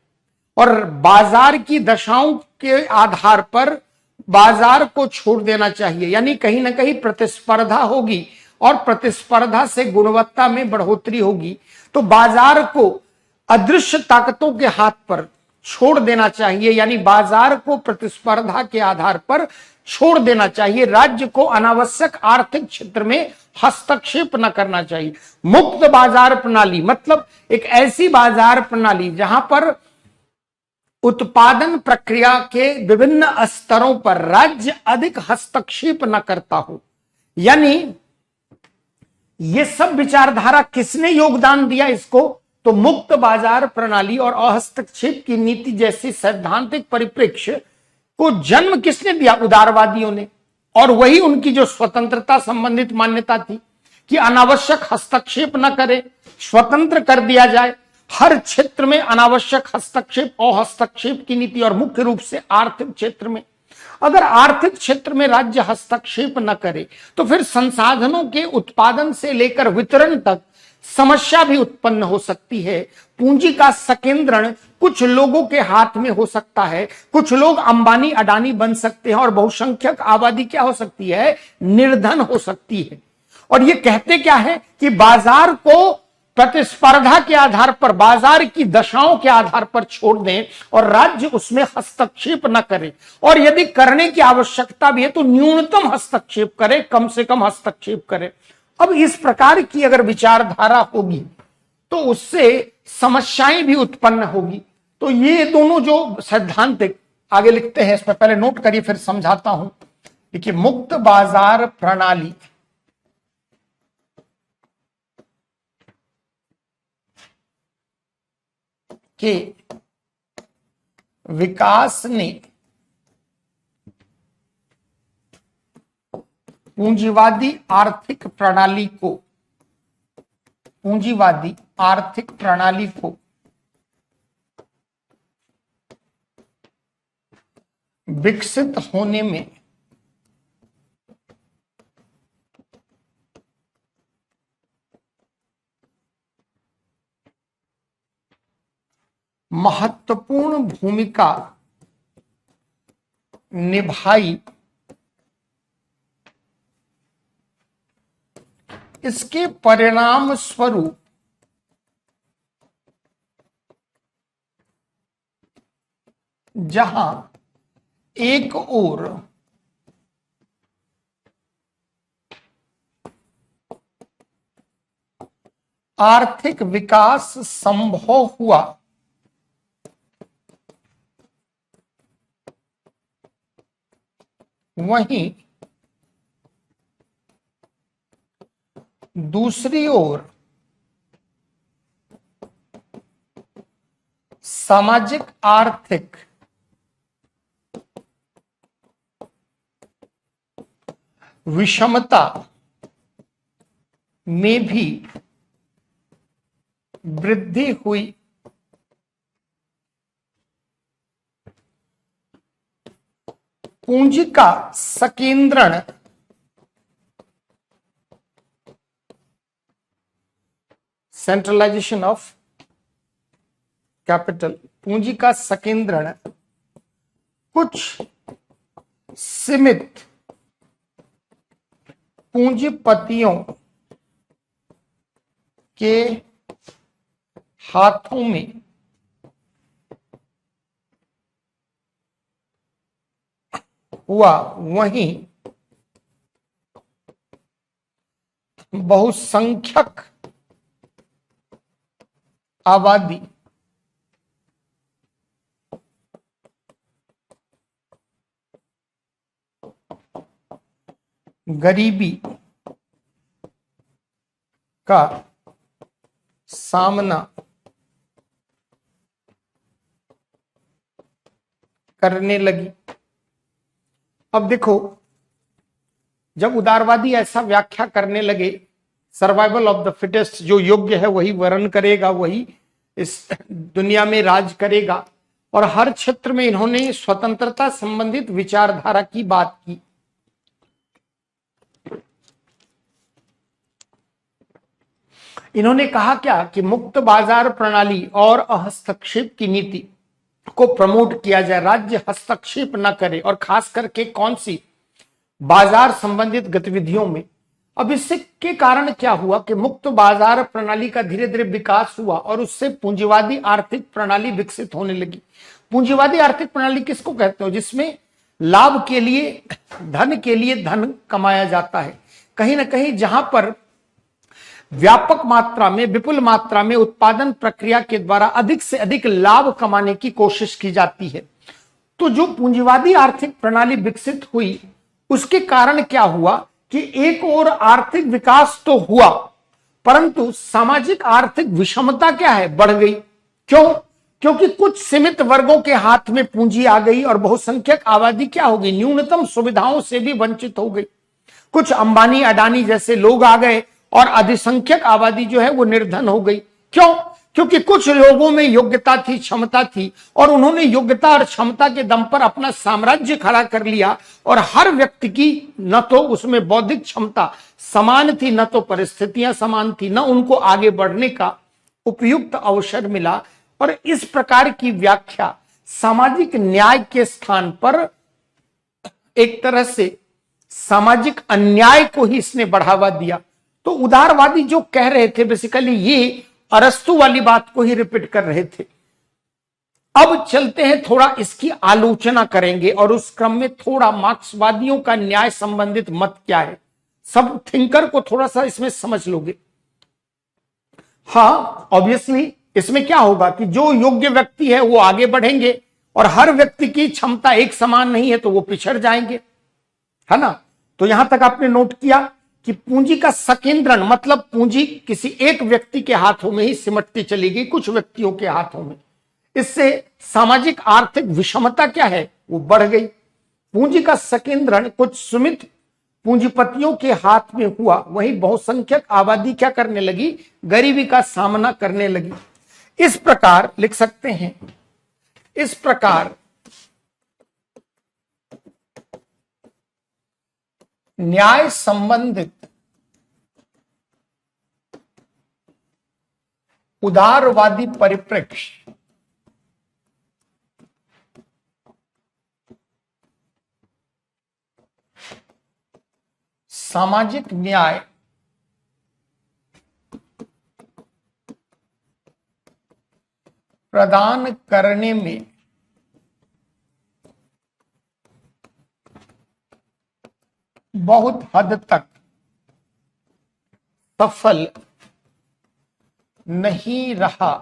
और बाजार की दशाओं के आधार पर बाजार को छोड़ देना चाहिए। यानी कहीं ना कहीं प्रतिस्पर्धा होगी और प्रतिस्पर्धा से गुणवत्ता में बढ़ोतरी होगी, तो बाजार को अदृश्य ताकतों के हाथ पर छोड़ देना चाहिए। यानी बाजार को प्रतिस्पर्धा के आधार पर छोड़ देना चाहिए। राज्य को अनावश्यक आर्थिक क्षेत्र में हस्तक्षेप न करना चाहिए। मुक्त बाजार प्रणाली मतलब एक ऐसी बाजार प्रणाली जहां पर उत्पादन प्रक्रिया के विभिन्न स्तरों पर राज्य अधिक हस्तक्षेप न करता हो। यानी ये सब विचारधारा किसने योगदान दिया इसको? तो मुक्त बाजार प्रणाली और अहस्तक्षेप की नीति जैसी सैद्धांतिक परिप्रेक्ष्य को जन्म किसने दिया? उदारवादियों ने। और वही उनकी जो स्वतंत्रता संबंधित मान्यता थी कि अनावश्यक हस्तक्षेप न करे, स्वतंत्र कर दिया जाए हर क्षेत्र में अनावश्यक हस्तक्षेप और हस्तक्षेप की नीति। और मुख्य रूप से आर्थिक क्षेत्र में, अगर आर्थिक क्षेत्र में राज्य हस्तक्षेप न करे तो फिर संसाधनों के उत्पादन से लेकर वितरण तक समस्या भी उत्पन्न हो सकती है। पूंजी का संकेंद्रण कुछ लोगों के हाथ में हो सकता है, कुछ लोग अंबानी अडानी बन सकते हैं और बहुसंख्यक आबादी क्या हो सकती है? निर्धन हो सकती है। और ये कहते क्या है कि बाजार को प्रतिस्पर्धा के आधार पर, बाजार की दशाओं के आधार पर छोड़ दें और राज्य उसमें हस्तक्षेप न करे, और यदि करने की आवश्यकता भी है तो न्यूनतम हस्तक्षेप करे, कम से कम हस्तक्षेप करे। अब इस प्रकार की अगर विचारधारा होगी तो उससे समस्याएं भी उत्पन्न होगी। तो ये दोनों जो सैद्धांतिक आगे लिखते हैं, इसमें पहले नोट करिए फिर समझाता हूं। देखिए, मुक्त बाजार प्रणाली के विकास ने पूंजीवादी आर्थिक प्रणाली को विकसित होने में महत्वपूर्ण भूमिका निभाई। इसके परिणाम स्वरूप जहां एक ओर आर्थिक विकास संभव हुआ, वहीं दूसरी ओर सामाजिक आर्थिक विषमता में भी वृद्धि हुई। पूंजी का संकेंद्रण सेंट्रलाइजेशन ऑफ कैपिटल, पूंजी का संकेंद्रण कुछ सीमित पूंजीपतियों के हाथों में हुआ, वहीं बहुसंख्यक आबादी गरीबी का सामना करने लगी। अब देखो, जब उदारवादी ऐसा व्याख्या करने लगे, सर्वाइवल ऑफ द फिटेस्ट, जो योग्य है वही वर्ण करेगा, वही इस दुनिया में राज करेगा, और हर क्षेत्र में इन्होंने स्वतंत्रता संबंधित विचारधारा की बात की। इन्होंने कहा क्या कि मुक्त बाजार प्रणाली और हस्तक्षेप की नीति को प्रमोट किया जाए, राज्य हस्तक्षेप न करे, और खास करके कौन सी, बाजार संबंधित गतिविधियों में। अब इससे के कारण क्या हुआ कि मुक्त बाजार प्रणाली का धीरे धीरे विकास हुआ और उससे पूंजीवादी आर्थिक प्रणाली विकसित होने लगी। पूंजीवादी आर्थिक प्रणाली किसको कहते हो? जिसमें लाभ के लिए, धन के लिए धन कमाया जाता है। कहीं ना कहीं जहां पर व्यापक मात्रा में, विपुल मात्रा में उत्पादन प्रक्रिया के द्वारा अधिक से अधिक लाभ कमाने की कोशिश की जाती है। तो जो पूंजीवादी आर्थिक प्रणाली विकसित हुई, उसके कारण क्या हुआ कि एक और आर्थिक विकास तो हुआ, परंतु सामाजिक आर्थिक विषमता क्या है, बढ़ गई। क्यों? क्योंकि कुछ सीमित वर्गों के हाथ में पूंजी आ गई और बहुसंख्यक आबादी क्या हो गई, न्यूनतम सुविधाओं से भी वंचित हो गई। कुछ अंबानी अडानी जैसे लोग आ गए और अधिसंख्यक आबादी जो है वो निर्धन हो गई। क्यों? क्योंकि कुछ लोगों में योग्यता थी, क्षमता थी, और उन्होंने योग्यता और क्षमता के दम पर अपना साम्राज्य खड़ा कर लिया, और हर व्यक्ति की न तो उसमें बौद्धिक क्षमता समान थी, न तो परिस्थितियां समान थी, न उनको आगे बढ़ने का उपयुक्त अवसर मिला। और इस प्रकार की व्याख्या सामाजिक न्याय के स्थान पर एक तरह से सामाजिक अन्याय को ही इसने बढ़ावा दिया। तो उदारवादी जो कह रहे थे, बेसिकली ये अरस्तु वाली बात को ही रिपीट कर रहे थे। अब चलते हैं, थोड़ा इसकी आलोचना करेंगे, और उस क्रम में थोड़ा मार्क्सवादियों का न्याय संबंधित मत क्या है, सब थिंकर को थोड़ा सा इसमें समझ लोगे। हाँ, ऑब्वियसली इसमें क्या होगा कि जो योग्य व्यक्ति है वो आगे बढ़ेंगे, और हर व्यक्ति की क्षमता एक समान नहीं है तो वो पिछड़ जाएंगे, है ना। तो यहां तक आपने नोट किया कि पूंजी का सकेंद्रण, मतलब पूंजी किसी एक व्यक्ति के हाथों में ही सिमटती चली गई, कुछ व्यक्तियों के हाथों में। इससे सामाजिक आर्थिक विषमता क्या है, वो बढ़ गई। पूंजी का सकेंद्रण कुछ सीमित पूंजीपतियों के हाथ में हुआ, वहीं बहुसंख्यक आबादी क्या करने लगी, गरीबी का सामना करने लगी। इस प्रकार लिख सकते हैं, इस प्रकार न्याय संबंधित उदारवादी परिप्रेक्ष्य सामाजिक न्याय प्रदान करने में बहुत हद तक सफल नहीं रहा।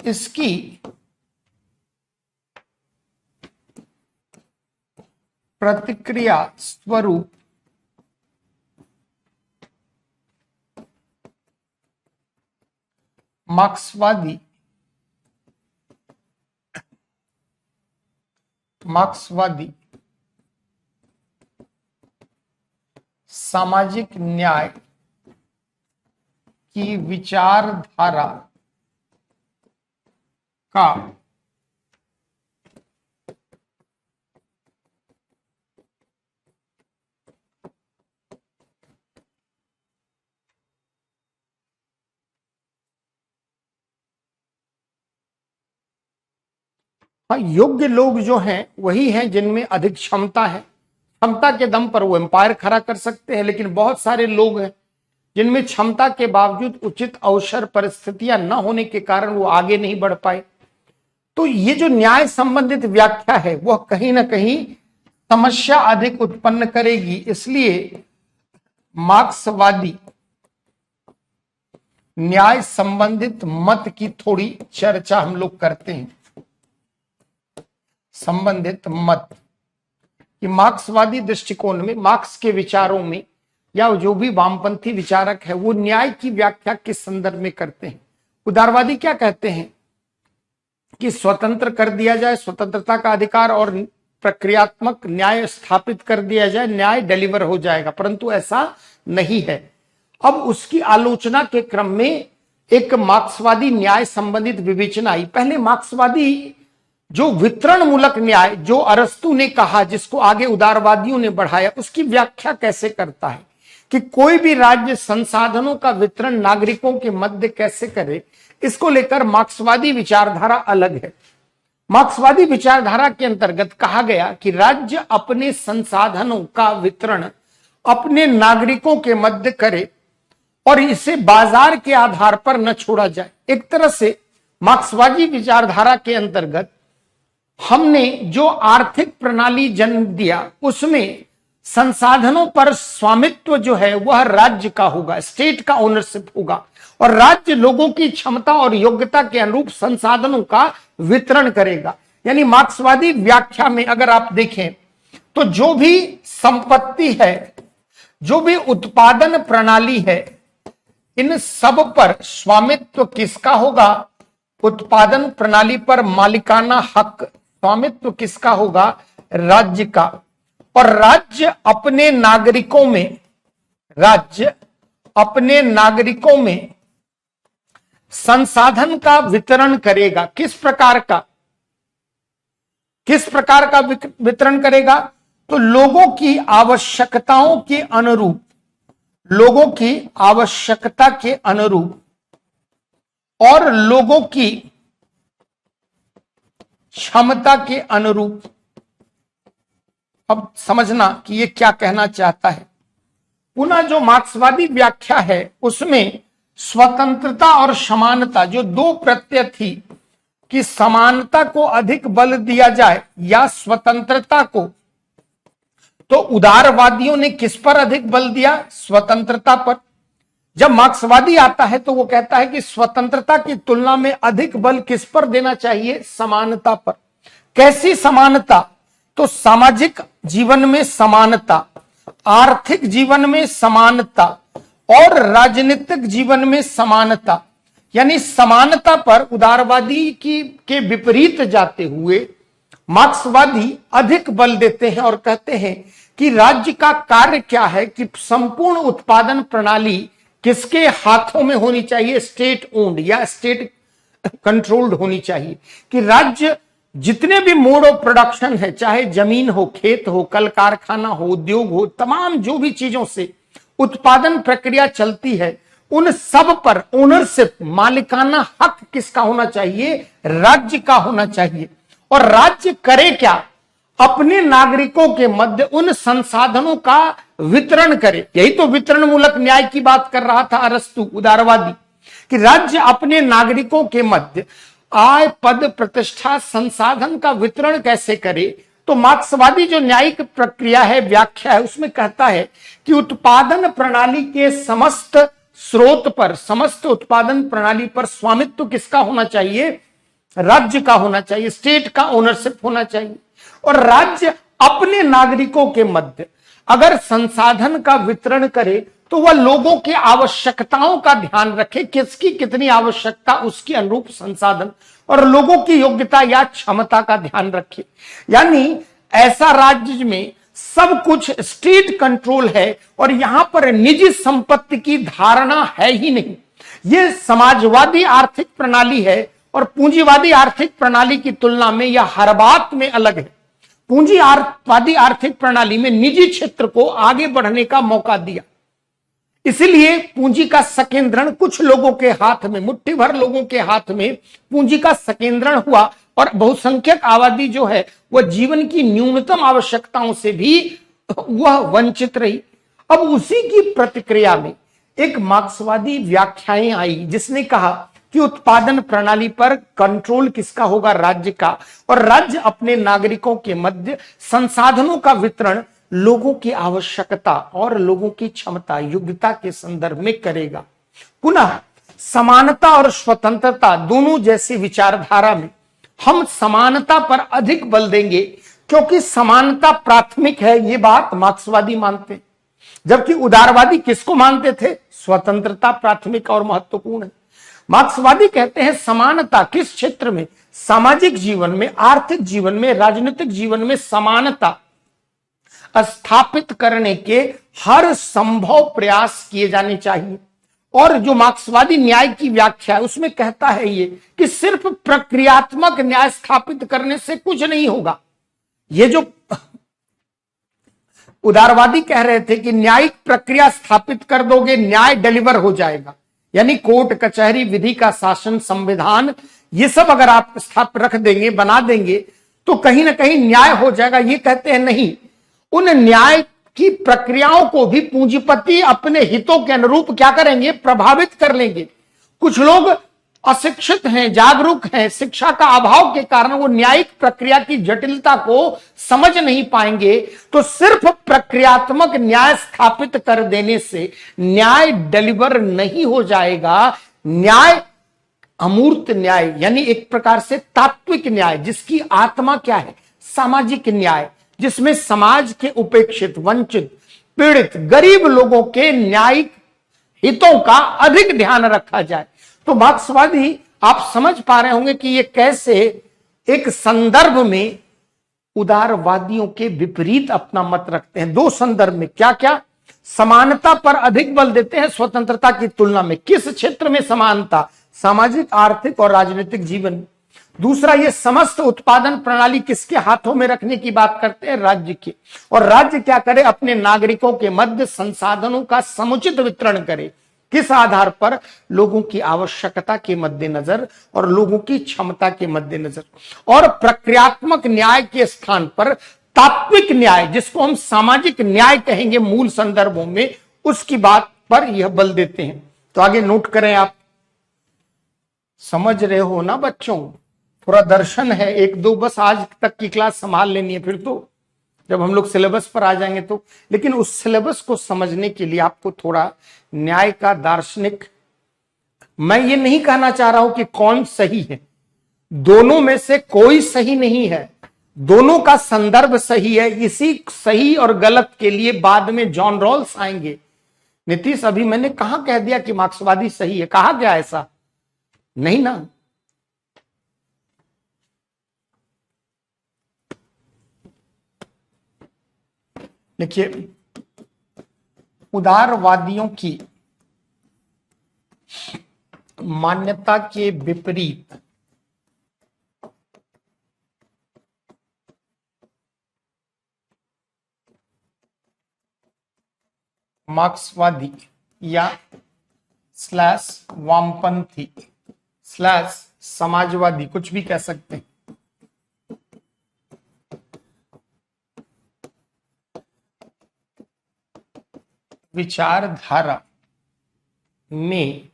इसकी प्रतिक्रिया स्वरूप मार्क्सवादी सामाजिक न्याय की विचारधारा का हाँ, योग्य लोग जो हैं वही हैं जिनमें अधिक क्षमता है, क्षमता के दम पर वो एम्पायर खड़ा कर सकते हैं। लेकिन बहुत सारे लोग हैं जिनमें क्षमता के बावजूद उचित अवसर परिस्थितियां न होने के कारण वो आगे नहीं बढ़ पाए। तो ये जो न्याय संबंधित व्याख्या है वह कहीं ना कहीं समस्या अधिक उत्पन्न करेगी। इसलिए मार्क्सवादी न्याय संबंधित मत की थोड़ी चर्चा हम लोग करते हैं। संबंधित मत कि मार्क्सवादी दृष्टिकोण में, मार्क्स के विचारों में, या जो भी वामपंथी विचारक है वो न्याय की व्याख्या किस संदर्भ में करते हैं। उदारवादी क्या कहते हैं कि स्वतंत्र कर दिया जाए, स्वतंत्रता का अधिकार और प्रक्रियात्मक न्याय स्थापित कर दिया जाए, न्याय डिलीवर हो जाएगा, परंतु ऐसा नहीं है। अब उसकी आलोचना के क्रम में एक मार्क्सवादी न्याय संबंधित विवेचना आई। पहले मार्क्सवादी जो वितरण मूलक न्याय जो अरस्तु ने कहा, जिसको आगे उदारवादियों ने बढ़ाया, उसकी व्याख्या कैसे करता है कि कोई भी राज्य संसाधनों का वितरण नागरिकों के मध्य कैसे करे, इसको लेकर मार्क्सवादी विचारधारा अलग है। मार्क्सवादी विचारधारा के अंतर्गत कहा गया कि राज्य अपने संसाधनों का वितरण अपने नागरिकों के मध्य करे और इसे बाजार के आधार पर न छोड़ा जाए। एक तरह से मार्क्सवादी विचारधारा के अंतर्गत हमने जो आर्थिक प्रणाली जन्म दिया, उसमें संसाधनों पर स्वामित्व जो है वह राज्य का होगा, स्टेट का ओनरशिप होगा, और राज्य लोगों की क्षमता और योग्यता के अनुरूप संसाधनों का वितरण करेगा। यानी मार्क्सवादी व्याख्या में अगर आप देखें तो जो भी संपत्ति है, जो भी उत्पादन प्रणाली है, इन सब पर स्वामित्व किसका होगा? उत्पादन प्रणाली पर मालिकाना हक, स्वामित्व किसका होगा? राज्य का। और राज्य अपने नागरिकों में संसाधन का वितरण करेगा। किस प्रकार का वितरण करेगा? तो लोगों की आवश्यकताओं के अनुरूप, लोगों की आवश्यकता के अनुरूप और लोगों की क्षमता के अनुरूप। अब समझना कि ये क्या कहना चाहता है। पुनः जो मार्क्सवादी व्याख्या है उसमें स्वतंत्रता और समानता, जो दो प्रत्यय थी कि समानता को अधिक बल दिया जाए या स्वतंत्रता को, तो उदारवादियों ने किस पर अधिक बल दिया? स्वतंत्रता पर। जब मार्क्सवादी आता है तो वो कहता है कि स्वतंत्रता की तुलना में अधिक बल किस पर देना चाहिए? समानता पर। कैसी समानता? तो सामाजिक जीवन में समानता, आर्थिक जीवन में समानता और राजनीतिक जीवन में समानता। यानी समानता पर उदारवादी के विपरीत जाते हुए मार्क्सवादी अधिक बल देते हैं और कहते हैं कि राज्य का कार्य क्या है कि संपूर्ण उत्पादन प्रणाली किसके हाथों में होनी चाहिए? स्टेट ओन्ड या स्टेट कंट्रोल्ड होनी चाहिए। कि राज्य जितने भी मोड ऑफ प्रोडक्शन है, चाहे जमीन हो, खेत हो, कल कारखाना हो, उद्योग हो, तमाम जो भी चीजों से उत्पादन प्रक्रिया चलती है, उन सब पर ओनरशिप, मालिकाना हक किसका होना चाहिए? राज्य का होना चाहिए। और राज्य करे क्या? अपने नागरिकों के मध्य उन संसाधनों का वितरण करे। यही तो वितरण मूलक न्याय की बात कर रहा था अरस्तु, उदारवादी, कि राज्य अपने नागरिकों के मध्य आय, पद, प्रतिष्ठा, संसाधन का वितरण कैसे करे। तो मार्क्सवादी जो न्यायिक प्रक्रिया है, व्याख्या है, उसमें कहता है कि उत्पादन प्रणाली के समस्त स्रोत पर, समस्त उत्पादन प्रणाली पर स्वामित्व किसका होना चाहिए? राज्य का होना चाहिए, स्टेट का ओनरशिप होना चाहिए। और राज्य अपने नागरिकों के मध्य अगर संसाधन का वितरण करे तो वह लोगों की आवश्यकताओं का ध्यान रखे, किसकी कितनी आवश्यकता, उसके अनुरूप संसाधन और लोगों की योग्यता या क्षमता का ध्यान रखे। यानी ऐसा राज्य में सब कुछ स्टेट कंट्रोल है और यहां पर निजी संपत्ति की धारणा है ही नहीं। यह समाजवादी आर्थिक प्रणाली है और पूंजीवादी आर्थिक प्रणाली की तुलना में यह हर बात में अलग है। पूंजीवादी आर्थिक प्रणाली में निजी क्षेत्र को आगे बढ़ने का मौका दिया, इसलिए पूंजी का संकेंद्रण कुछ लोगों के हाथ में, मुट्ठी भर लोगों के हाथ में पूंजी का संकेंद्रण हुआ और बहुसंख्यक आबादी जो है वह जीवन की न्यूनतम आवश्यकताओं से भी वह वंचित रही। अब उसी की प्रतिक्रिया में एक मार्क्सवादी व्याख्याएं आई जिसने कहा कि उत्पादन प्रणाली पर कंट्रोल किसका होगा? राज्य का। और राज्य अपने नागरिकों के मध्य संसाधनों का वितरण लोगों की आवश्यकता और लोगों की क्षमता, योग्यता के संदर्भ में करेगा। पुनः समानता और स्वतंत्रता दोनों जैसी विचारधारा में हम समानता पर अधिक बल देंगे क्योंकि समानता प्राथमिक है, ये बात मार्क्सवादी मानते हैं। जबकि उदारवादी किसको मानते थे? स्वतंत्रता प्राथमिक और महत्वपूर्ण है। मार्क्सवादी कहते हैं समानता किस क्षेत्र में? सामाजिक जीवन में, आर्थिक जीवन में, राजनीतिक जीवन में समानता स्थापित करने के हर संभव प्रयास किए जाने चाहिए। और जो मार्क्सवादी न्याय की व्याख्या है उसमें कहता है ये कि सिर्फ प्रक्रियात्मक न्याय स्थापित करने से कुछ नहीं होगा। ये जो उदारवादी कह रहे थे कि न्यायिक प्रक्रिया स्थापित कर दोगे न्याय डिलीवर हो जाएगा, यानी कोर्ट कचहरी, विधि का शासन, संविधान, ये सब अगर आप स्थापित रख देंगे, बना देंगे तो कहीं ना कहीं न्याय हो जाएगा। ये कहते हैं नहीं, उन न्याय की प्रक्रियाओं को भी पूंजीपति अपने हितों के अनुरूप क्या करेंगे? प्रभावित कर लेंगे। कुछ लोग अशिक्षित हैं, जागरूक हैं, शिक्षा का अभाव के कारण वो न्यायिक प्रक्रिया की जटिलता को समझ नहीं पाएंगे। तो सिर्फ प्रक्रियात्मक न्याय स्थापित कर देने से न्याय डिलीवर नहीं हो जाएगा। न्याय अमूर्त न्याय, यानी एक प्रकार से तात्विक न्याय, जिसकी आत्मा क्या है? सामाजिक न्याय, जिसमें समाज के उपेक्षित, वंचित, पीड़ित, गरीब लोगों के न्यायिक हितों का अधिक ध्यान रखा जाए। तो मार्क्सवादी, आप समझ पा रहे होंगे कि ये कैसे एक संदर्भ में उदारवादियों के विपरीत अपना मत रखते हैं। दो संदर्भ में क्या क्या? समानता पर अधिक बल देते हैं स्वतंत्रता की तुलना में। किस क्षेत्र में समानता? सामाजिक, आर्थिक और राजनीतिक जीवन। दूसरा, ये समस्त उत्पादन प्रणाली किसके हाथों में रखने की बात करते हैं? राज्य की। और राज्य क्या करे? अपने नागरिकों के मध्य संसाधनों का समुचित वितरण करे। किस आधार पर? लोगों की आवश्यकता के मद्देनजर और लोगों की क्षमता के मद्देनजर। और प्रक्रियात्मक न्याय के स्थान पर तात्विक न्याय, जिसको हम सामाजिक न्याय कहेंगे मूल संदर्भों में, उसकी बात पर यह बल देते हैं। तो आगे नोट करें, आप समझ रहे हो ना बच्चों? थोड़ा दर्शन है, एक दो बस आज तक की क्लास संभाल लेनी है, फिर तो जब हम लोग सिलेबस पर आ जाएंगे तो। लेकिन उस सिलेबस को समझने के लिए आपको थोड़ा न्याय का दार्शनिक, मैं ये नहीं कहना चाह रहा हूं कि कौन सही है, दोनों में से कोई सही नहीं है, दोनों का संदर्भ सही है। इसी सही और गलत के लिए बाद में जॉन रॉल्स आएंगे। नीतीश, अभी मैंने कहां कह दिया कि मार्क्सवादी सही है? कहा गया ऐसा? नहीं ना। देखिए, उदारवादियों की मान्यता के विपरीत मार्क्सवादी या स्लैश वामपंथी स्लैश समाजवादी, कुछ भी कह सकते हैं, विचारधारा में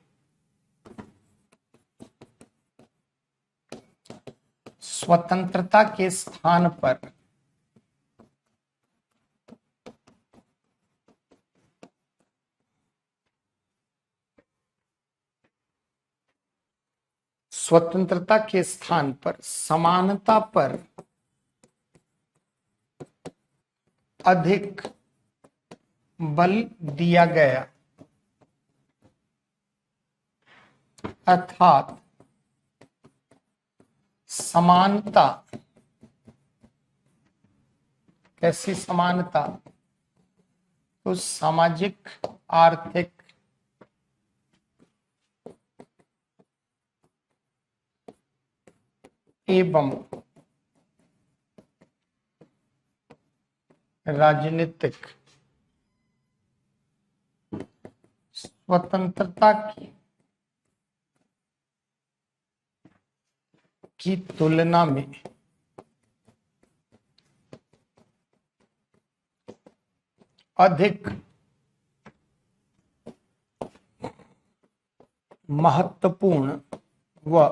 स्वतंत्रता के स्थान पर समानता पर अधिक बल दिया गया, अर्थात समानता। कैसी समानता? तो सामाजिक, आर्थिक, एवं राजनीतिक स्वतंत्रता की तुलना में अधिक महत्वपूर्ण व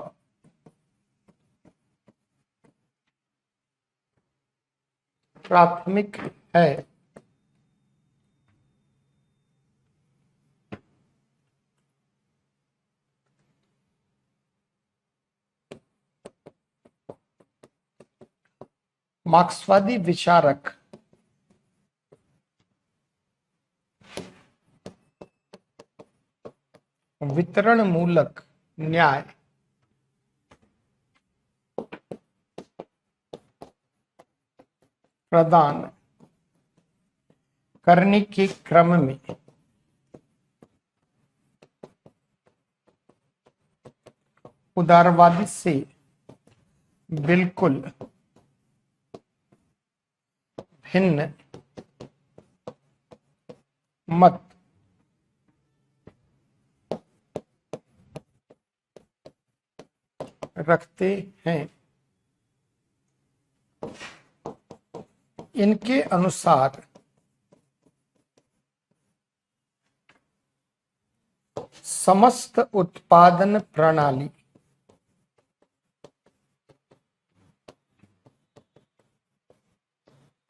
प्राथमिक है। मार्क्सवादी विचारक वितरण मूलक न्याय प्रदान करने के क्रम में उदारवादी से बिल्कुल भिन्न मत रखते हैं। इनके अनुसार समस्त उत्पादन प्रणाली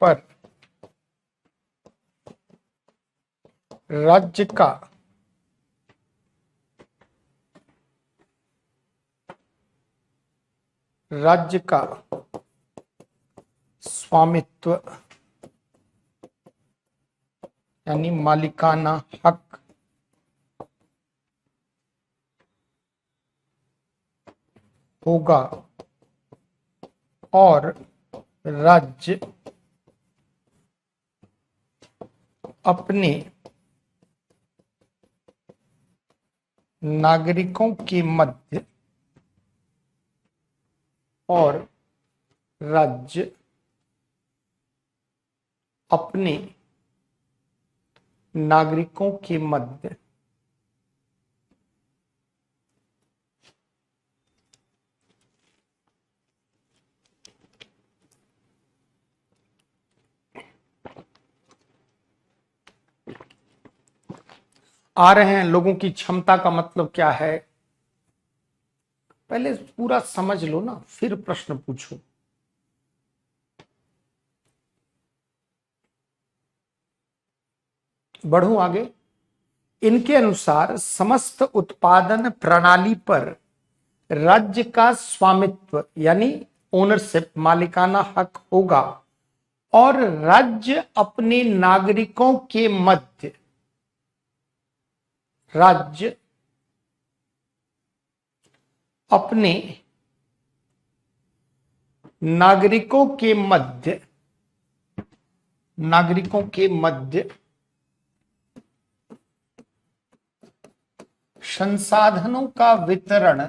पर राज्य का स्वामित्व यानी मालिकाना हक होगा और राज्य अपने नागरिकों के मध्य और राज्य अपने नागरिकों के मध्य आ रहे हैं। लोगों की क्षमता का मतलब क्या है, पहले पूरा समझ लो ना, फिर प्रश्न पूछो। बढ़ूं आगे। इनके अनुसार समस्त उत्पादन प्रणाली पर राज्य का स्वामित्व यानी ओनरशिप मालिकाना हक होगा और राज्य अपने नागरिकों के मध्य अपने नागरिकों के मध्य संसाधनों का वितरण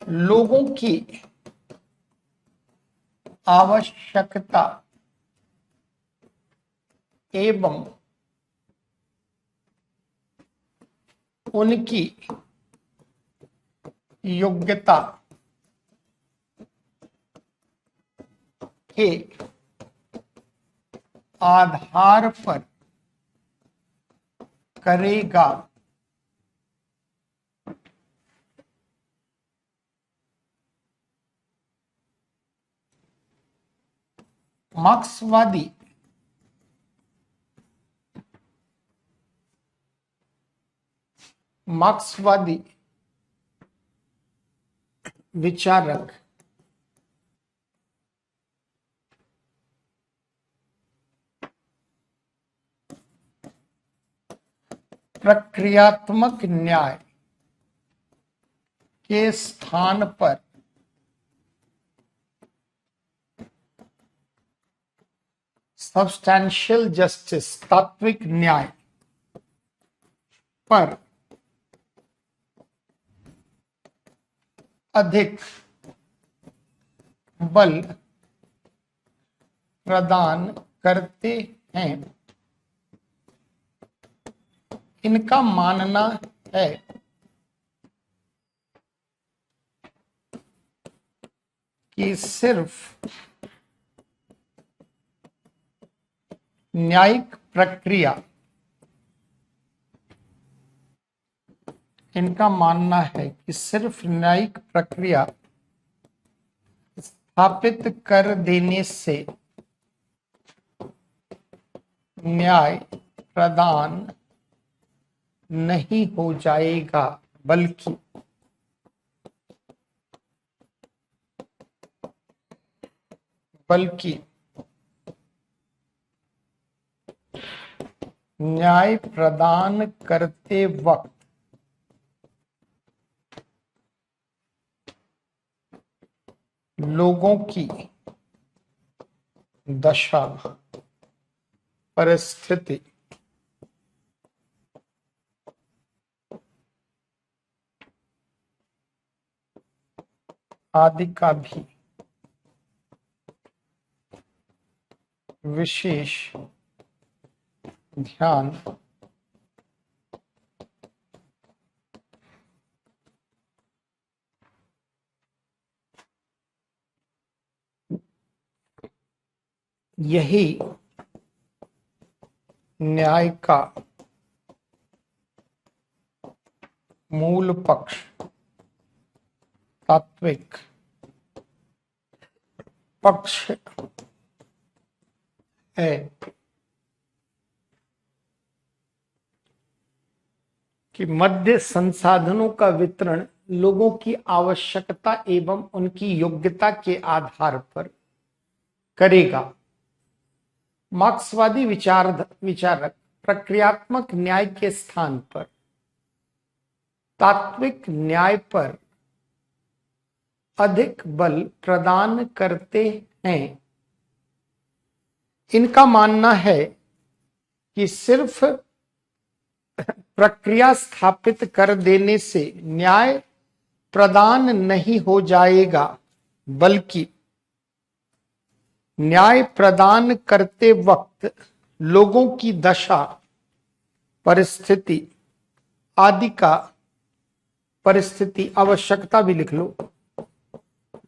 लोगों की आवश्यकता एवं उनकी योग्यता के आधार पर करेगा। मार्क्सवादी विचारक प्रक्रियात्मक न्याय के स्थान पर सब्सटैंशियल जस्टिस तात्विक न्याय पर अधिक बल प्रदान करते हैं। इनका मानना है कि सिर्फ न्यायिक प्रक्रिया स्थापित कर देने से न्याय प्रदान नहीं हो जाएगा, बल्कि न्याय प्रदान करते वक्त लोगों की दशा, परिस्थिति, आदि का भी विशेष ध्यान यही न्याय का मूल पक्ष, तात्विक पक्ष है कि मध्य संसाधनों का वितरण लोगों की आवश्यकता एवं उनकी योग्यता के आधार पर करेगा। मार्क्सवादी विचारक प्रक्रियात्मक न्याय के स्थान पर तात्विक न्याय पर अधिक बल प्रदान करते हैं। इनका मानना है कि सिर्फ प्रक्रिया स्थापित कर देने से न्याय प्रदान नहीं हो जाएगा, बल्कि न्याय प्रदान करते वक्त लोगों की दशा, परिस्थिति आदि का, परिस्थिति आवश्यकता भी लिख लो,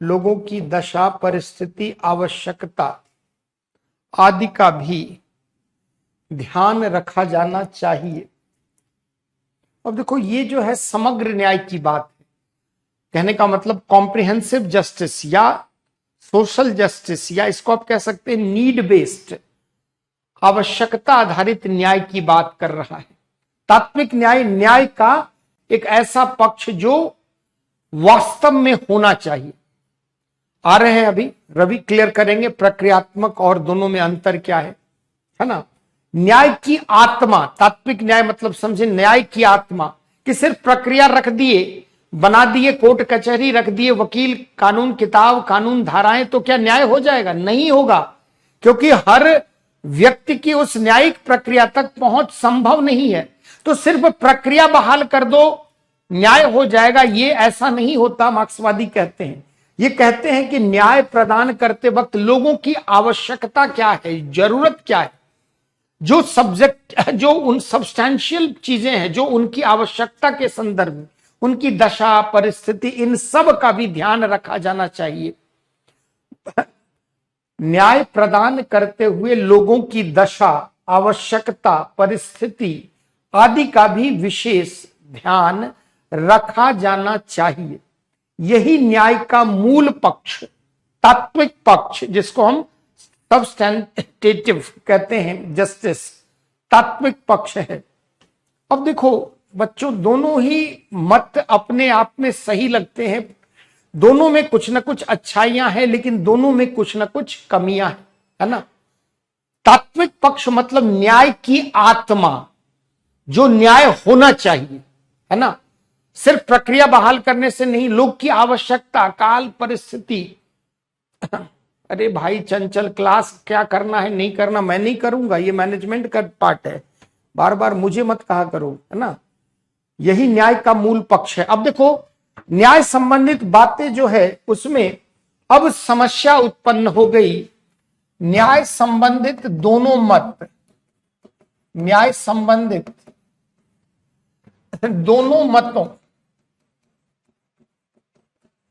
लोगों की दशा, परिस्थिति, आवश्यकता आदि का भी ध्यान रखा जाना चाहिए। अब देखो, ये जो है समग्र न्याय की बात है। कहने का मतलब कॉम्प्रिहेंसिव जस्टिस या सोशल जस्टिस, या इसको आप कह सकते हैं नीड बेस्ड, आवश्यकता आधारित न्याय की बात कर रहा है। तात्विक न्याय, न्याय का एक ऐसा पक्ष जो वास्तव में होना चाहिए। आ रहे हैं अभी, रवि क्लियर करेंगे प्रक्रियात्मक और दोनों में अंतर क्या है ना। न्याय की आत्मा, तात्विक न्याय मतलब समझे न्याय की आत्मा, कि सिर्फ प्रक्रिया रख दिए, बना दिए, कोर्ट कचहरी रख दिए, वकील, कानून किताब, कानून धाराएं, तो क्या न्याय हो जाएगा? नहीं होगा, क्योंकि हर व्यक्ति की उस न्यायिक प्रक्रिया तक पहुंच संभव नहीं है। तो सिर्फ प्रक्रिया बहाल कर दो, न्याय हो जाएगा, ये ऐसा नहीं होता। मार्क्सवादी कहते हैं, ये कहते हैं कि न्याय प्रदान करते वक्त लोगों की आवश्यकता क्या है, जरूरत क्या है, जो सब्जेक्ट, जो उन सब्सटैंशियल चीजें हैं, जो उनकी आवश्यकता के संदर्भ में, उनकी दशा, परिस्थिति, इन सब का भी ध्यान रखा जाना चाहिए। न्याय प्रदान करते हुए लोगों की दशा, आवश्यकता, परिस्थिति आदि का भी विशेष ध्यान रखा जाना चाहिए। यही न्याय का मूल पक्ष, तात्विक पक्ष, जिसको हम सब्सटेंटिव कहते हैं, जस्टिस, तात्विक पक्ष है। अब देखो बच्चों, दोनों ही मत अपने आप में सही लगते हैं, दोनों में कुछ ना कुछ अच्छाइयां हैं, लेकिन दोनों में कुछ ना कुछ कमियां हैं, है ना। तात्विक पक्ष मतलब न्याय की आत्मा, जो न्याय होना चाहिए, है ना। सिर्फ प्रक्रिया बहाल करने से नहीं, लोग की आवश्यकता, काल, परिस्थिति। अरे भाई चंचल, क्लास क्या करना है नहीं करना मैं नहीं करूंगा, ये मैनेजमेंट का पार्ट है, बार बार मुझे मत कहा करो, है ना। यही न्याय का मूल पक्ष है। अब देखो, न्याय संबंधित बातें जो है उसमें अब समस्या उत्पन्न हो गई। न्याय संबंधित दोनों मत, न्याय संबंधित दोनों मतों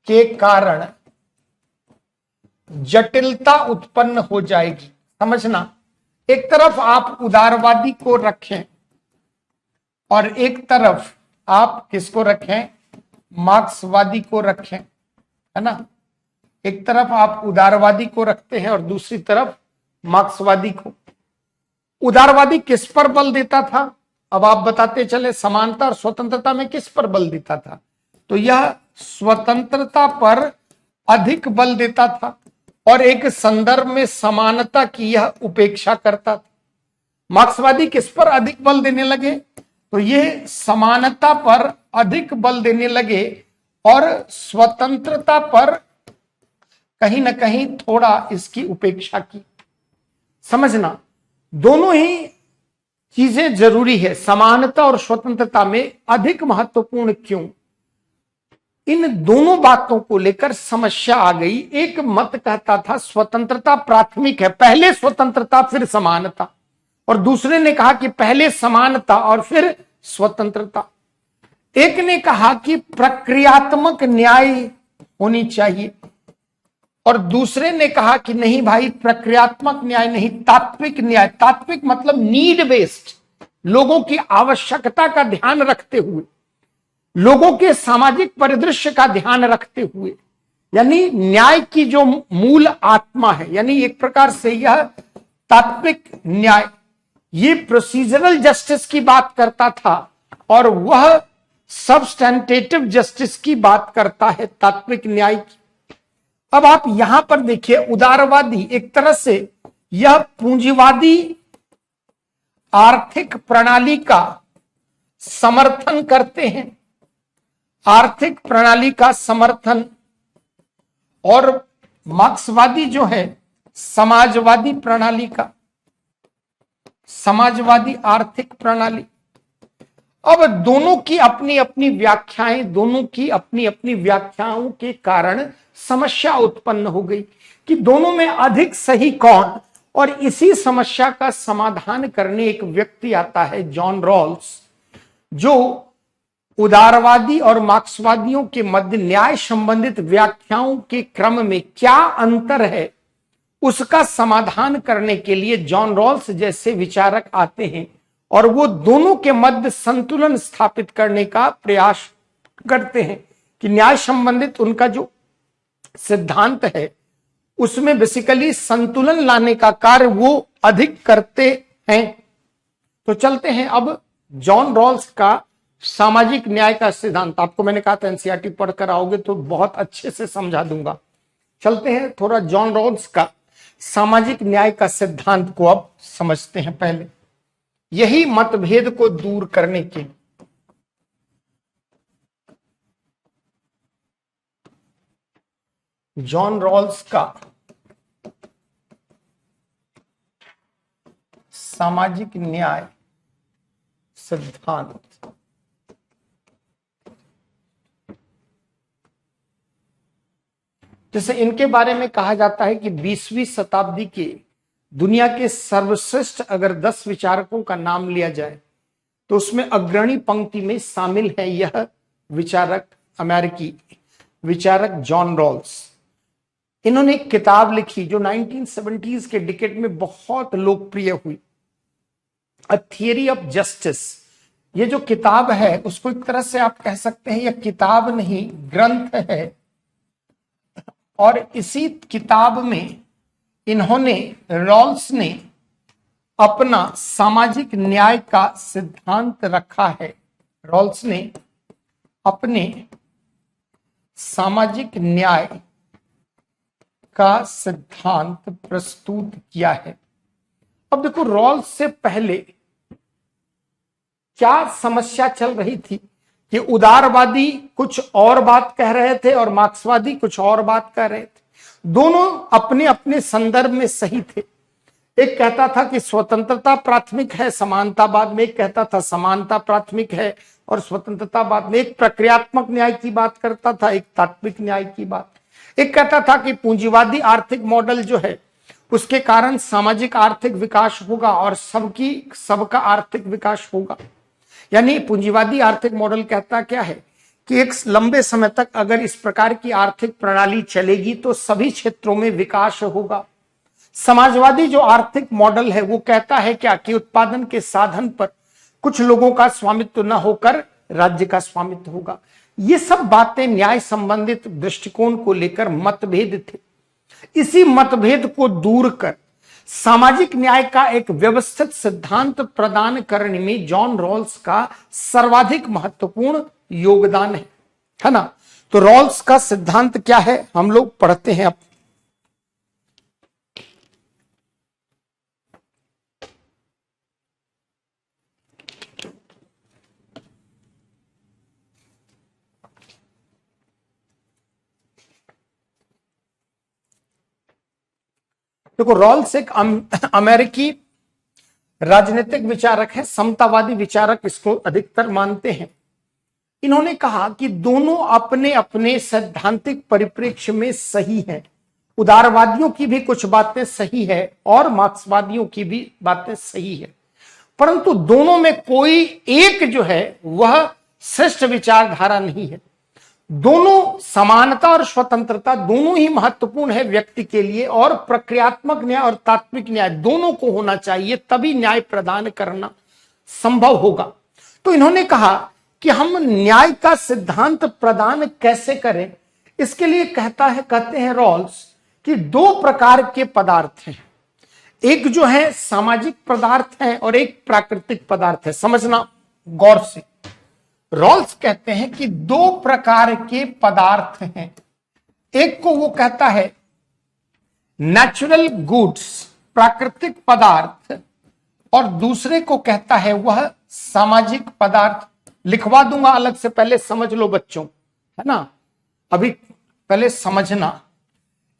के कारण जटिलता उत्पन्न हो जाएगी। समझना, एक तरफ आप उदारवादी को रखें और एक तरफ आप किसको रखें, मार्क्सवादी को रखें, है ना। एक तरफ आप उदारवादी को रखते हैं और दूसरी तरफ मार्क्सवादी को। उदारवादी किस पर बल देता था, अब आप बताते चले, समानता और स्वतंत्रता में किस पर बल देता था, तो यह स्वतंत्रता पर अधिक बल देता था और एक संदर्भ में समानता की यह उपेक्षा करता था। मार्क्सवादी किस पर अधिक बल देने लगे? तो ये समानता पर अधिक बल देने लगे और स्वतंत्रता पर कहीं ना कहीं थोड़ा इसकी उपेक्षा की। समझना, दोनों ही चीजें जरूरी है। समानता और स्वतंत्रता में अधिक महत्वपूर्ण क्यों? इन दोनों बातों को लेकर समस्या आ गई। एक मत कहता था स्वतंत्रता प्राथमिक है, पहले स्वतंत्रता फिर समानता, और दूसरे ने कहा कि पहले समानता और फिर स्वतंत्रता। एक ने कहा कि प्रक्रियात्मक न्याय होनी चाहिए और दूसरे ने कहा कि नहीं भाई, प्रक्रियात्मक न्याय नहीं, तात्विक न्याय। तात्विक मतलब नीड बेस्ड, लोगों की आवश्यकता का ध्यान रखते हुए, लोगों के सामाजिक परिदृश्य का ध्यान रखते हुए, यानी न्याय की जो मूल आत्मा है, यानी एक प्रकार से यह तात्विक न्याय, ये प्रोसीजरल जस्टिस की बात करता था और वह सब्सटेंटेटिव जस्टिस की बात करता है, तात्विक न्याय की। अब आप यहां पर देखिए, उदारवादी एक तरह से यह पूंजीवादी आर्थिक प्रणाली का समर्थन करते हैं, आर्थिक प्रणाली का समर्थन, और मार्क्सवादी जो है समाजवादी प्रणाली का, समाजवादी आर्थिक प्रणाली। अब दोनों की अपनी अपनी व्याख्याएं, दोनों की अपनी अपनी व्याख्याओं के कारण समस्या उत्पन्न हो गई कि दोनों में अधिक सही कौन। और इसी समस्या का समाधान करने एक व्यक्ति आता है, जॉन रॉल्स, जो उदारवादी और मार्क्सवादियों के मध्य न्याय संबंधित व्याख्याओं के क्रम में क्या अंतर है उसका समाधान करने के लिए जॉन रॉल्स जैसे विचारक आते हैं और वो दोनों के मध्य संतुलन स्थापित करने का प्रयास करते हैं कि न्याय संबंधित उनका जो सिद्धांत है उसमें बेसिकली संतुलन लाने का कार्य वो अधिक करते हैं। तो चलते हैं अब जॉन रॉल्स का सामाजिक न्याय का सिद्धांत। आपको मैंने कहा था एनसीईआरटी पढ़कर आओगे तो बहुत अच्छे से समझा दूंगा। चलते हैं थोड़ा जॉन रॉल्स का सामाजिक न्याय का सिद्धांत को अब समझते हैं। पहले यही मतभेद को दूर करने के जॉन रॉल्स का सामाजिक न्याय सिद्धांत। जैसे इनके बारे में कहा जाता है कि 20वीं शताब्दी के दुनिया के सर्वश्रेष्ठ अगर 10 विचारकों का नाम लिया जाए तो उसमें अग्रणी पंक्ति में शामिल है यह विचारक, अमेरिकी विचारक जॉन रॉल्स। इन्होंने एक किताब लिखी जो 1970s के डिकेड में बहुत लोकप्रिय हुई, अ थियरी ऑफ जस्टिस। ये जो किताब है उसको एक तरह से आप कह सकते हैं यह किताब नहीं ग्रंथ है, और इसी किताब में इन्होंने, रॉल्स ने अपना सामाजिक न्याय का सिद्धांत रखा है। रॉल्स ने अपने सामाजिक न्याय का सिद्धांत प्रस्तुत किया है। अब देखो, रॉल्स से पहले क्या समस्या चल रही थी कि उदारवादी कुछ और बात कह रहे थे और मार्क्सवादी कुछ और बात कह रहे थे। दोनों अपने अपने संदर्भ में सही थे। एक कहता था कि स्वतंत्रता प्राथमिक है समानतावाद में, एक कहता था समानता प्राथमिक है और स्वतंत्रतावाद में। एक प्रक्रियात्मक न्याय की बात करता था, एक तात्विक न्याय की बात। एक कहता था कि पूंजीवादी आर्थिक मॉडल जो है उसके कारण सामाजिक आर्थिक विकास होगा और सबका आर्थिक विकास होगा। यानी पूंजीवादी आर्थिक मॉडल कहता क्या है कि एक लंबे समय तक अगर इस प्रकार की आर्थिक प्रणाली चलेगी तो सभी क्षेत्रों में विकास होगा। समाजवादी जो आर्थिक मॉडल है वो कहता है क्या कि उत्पादन के साधन पर कुछ लोगों का स्वामित्व न होकर राज्य का स्वामित्व होगा। ये सब बातें न्याय संबंधित दृष्टिकोण को लेकर मतभेद थे। इसी मतभेद को दूर कर सामाजिक न्याय का एक व्यवस्थित सिद्धांत प्रदान करने में जॉन रॉल्स का सर्वाधिक महत्वपूर्ण योगदान है ना। तो रॉल्स का सिद्धांत क्या है हम लोग पढ़ते हैं अब। देखो, रॉल्स एक अमेरिकी राजनीतिक विचारक है, समतावादी विचारक इसको अधिकतर मानते हैं। इन्होंने कहा कि दोनों अपने अपने सैद्धांतिक परिप्रेक्ष्य में सही हैं। उदारवादियों की भी कुछ बातें सही है और मार्क्सवादियों की भी बातें सही है, परंतु दोनों में कोई एक जो है वह श्रेष्ठ विचारधारा नहीं है। दोनों समानता और स्वतंत्रता दोनों ही महत्वपूर्ण है व्यक्ति के लिए, और प्रक्रियात्मक न्याय और तात्विक न्याय दोनों को होना चाहिए, तभी न्याय प्रदान करना संभव होगा। तो इन्होंने कहा कि हम न्याय का सिद्धांत प्रदान कैसे करें, इसके लिए कहते हैं रॉल्स कि दो प्रकार के पदार्थ हैं। एक जो है सामाजिक पदार्थ है और एक प्राकृतिक पदार्थ है। समझना गौर से, रॉल्स कहते हैं कि दो प्रकार के पदार्थ हैं। एक को वो कहता है नेचुरल गुड्स, प्राकृतिक पदार्थ, और दूसरे को कहता है वह सामाजिक पदार्थ। लिखवा दूंगा अलग से, पहले समझ लो बच्चों, है ना, अभी पहले समझना।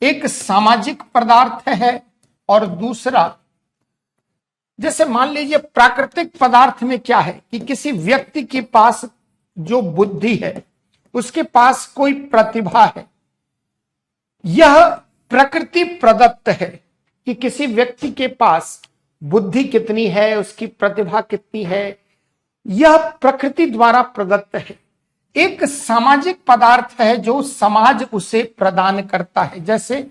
एक सामाजिक पदार्थ है और दूसरा, जैसे मान लीजिए प्राकृतिक पदार्थ में क्या है कि किसी व्यक्ति के पास जो बुद्धि है, उसके पास कोई प्रतिभा है, यह प्रकृति प्रदत्त है कि किसी व्यक्ति के पास बुद्धि कितनी है, उसकी प्रतिभा कितनी है, यह प्रकृति द्वारा प्रदत्त है। एक सामाजिक पदार्थ है जो समाज उसे प्रदान करता है, जैसे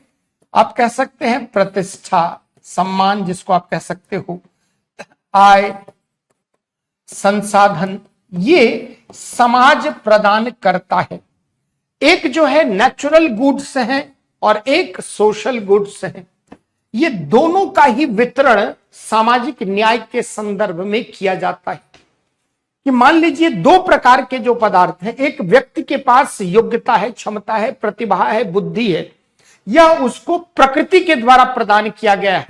आप कह सकते हैं प्रतिष्ठा, सम्मान जिसको आप कह सकते हो, आय, संसाधन, ये समाज प्रदान करता है। एक जो है नेचुरल गुड्स है और एक सोशल गुड्स है। ये दोनों का ही वितरण सामाजिक न्याय के संदर्भ में किया जाता है। कि मान लीजिए दो प्रकार के जो पदार्थ हैं, एक व्यक्ति के पास योग्यता है, क्षमता है, प्रतिभा है, बुद्धि है, यह उसको प्रकृति के द्वारा प्रदान किया गया है,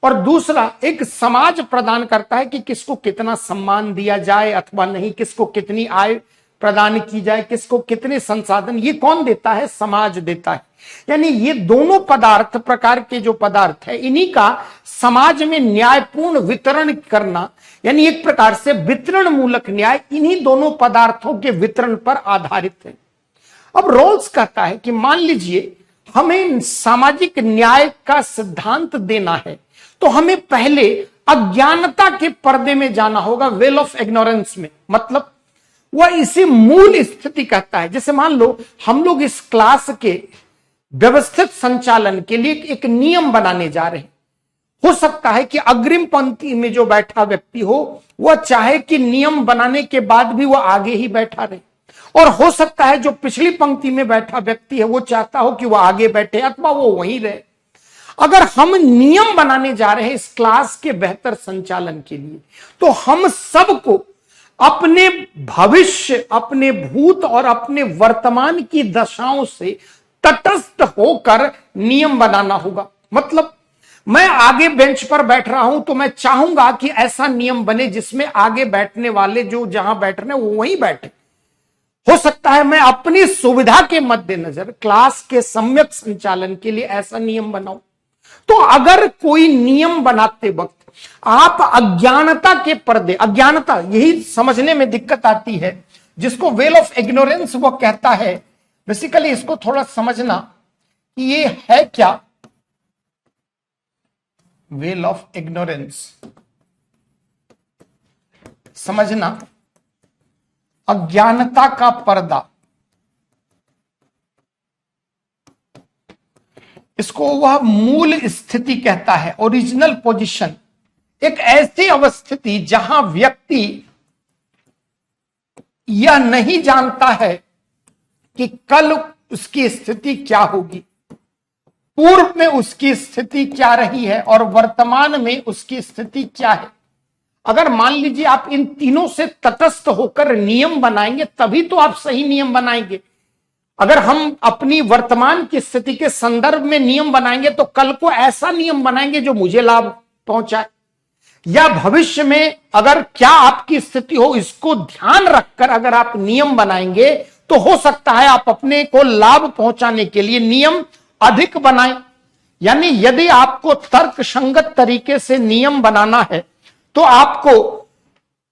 और दूसरा एक समाज प्रदान करता है कि किसको कितना सम्मान दिया जाए अथवा नहीं, किसको कितनी आय प्रदान की जाए, किसको कितने संसाधन, ये कौन देता है? समाज देता है। यानी ये दोनों पदार्थ प्रकार के जो पदार्थ है, इन्हीं का समाज में न्यायपूर्ण वितरण करना, यानी एक प्रकार से वितरण मूलक न्याय इन्हीं दोनों पदार्थों के वितरण पर आधारित है। अब रॉल्स कहता है कि मान लीजिए हमें सामाजिक न्याय का सिद्धांत देना है, तो हमें पहले अज्ञानता के पर्दे में जाना होगा, वेल ऑफ इग्नोरेंस में। मतलब वह इसी मूल स्थिति कहता है। जैसे मान लो हम लोग इस क्लास के व्यवस्थित संचालन के लिए एक नियम बनाने जा रहे हैं। हो सकता है कि अग्रिम पंक्ति में जो बैठा व्यक्ति हो वह चाहे कि नियम बनाने के बाद भी वह आगे ही बैठा रहे, और हो सकता है जो पिछली पंक्ति में बैठा व्यक्ति है वो चाहता हो कि वह आगे बैठे अथवा वो वहीं रहे। अगर हम नियम बनाने जा रहे हैं इस क्लास के बेहतर संचालन के लिए, तो हम सबको अपने भविष्य, अपने भूत और अपने वर्तमान की दशाओं से तटस्थ होकर नियम बनाना होगा। मतलब मैं आगे बेंच पर बैठ रहा हूं तो मैं चाहूंगा कि ऐसा नियम बने जिसमें आगे बैठने वाले जो जहां बैठ रहे हैं वो वहीं बैठे। हो सकता है मैं अपनी सुविधा के मद्देनजर क्लास के सम्यक संचालन के लिए ऐसा नियम बनाऊं। तो अगर कोई नियम बनाते वक्त आप अज्ञानता के पर्दे, अज्ञानता यही समझने में दिक्कत आती है, जिसको वेल ऑफ इग्नोरेंस वो कहता है। बेसिकली इसको थोड़ा समझना कि ये है क्या, वेल ऑफ इग्नोरेंस समझना, अज्ञानता का पर्दा, इसको वह मूल स्थिति कहता है, ओरिजिनल पोजीशन। एक ऐसी अवस्थिति जहां व्यक्ति यह नहीं जानता है कि कल उसकी स्थिति क्या होगी, पूर्व में उसकी स्थिति क्या रही है और वर्तमान में उसकी स्थिति क्या है। अगर मान लीजिए आप इन तीनों से तटस्थ होकर नियम बनाएंगे तभी तो आप सही नियम बनाएंगे। अगर हम अपनी वर्तमान की स्थिति के संदर्भ में नियम बनाएंगे तो कल को ऐसा नियम बनाएंगे जो मुझे लाभ पहुंचाए, या भविष्य में अगर क्या आपकी स्थिति हो इसको ध्यान रखकर अगर आप नियम बनाएंगे तो हो सकता है आप अपने को लाभ पहुंचाने के लिए नियम अधिक बनाएं। यानी यदि आपको तर्क संगत तरीके से नियम बनाना है तो आपको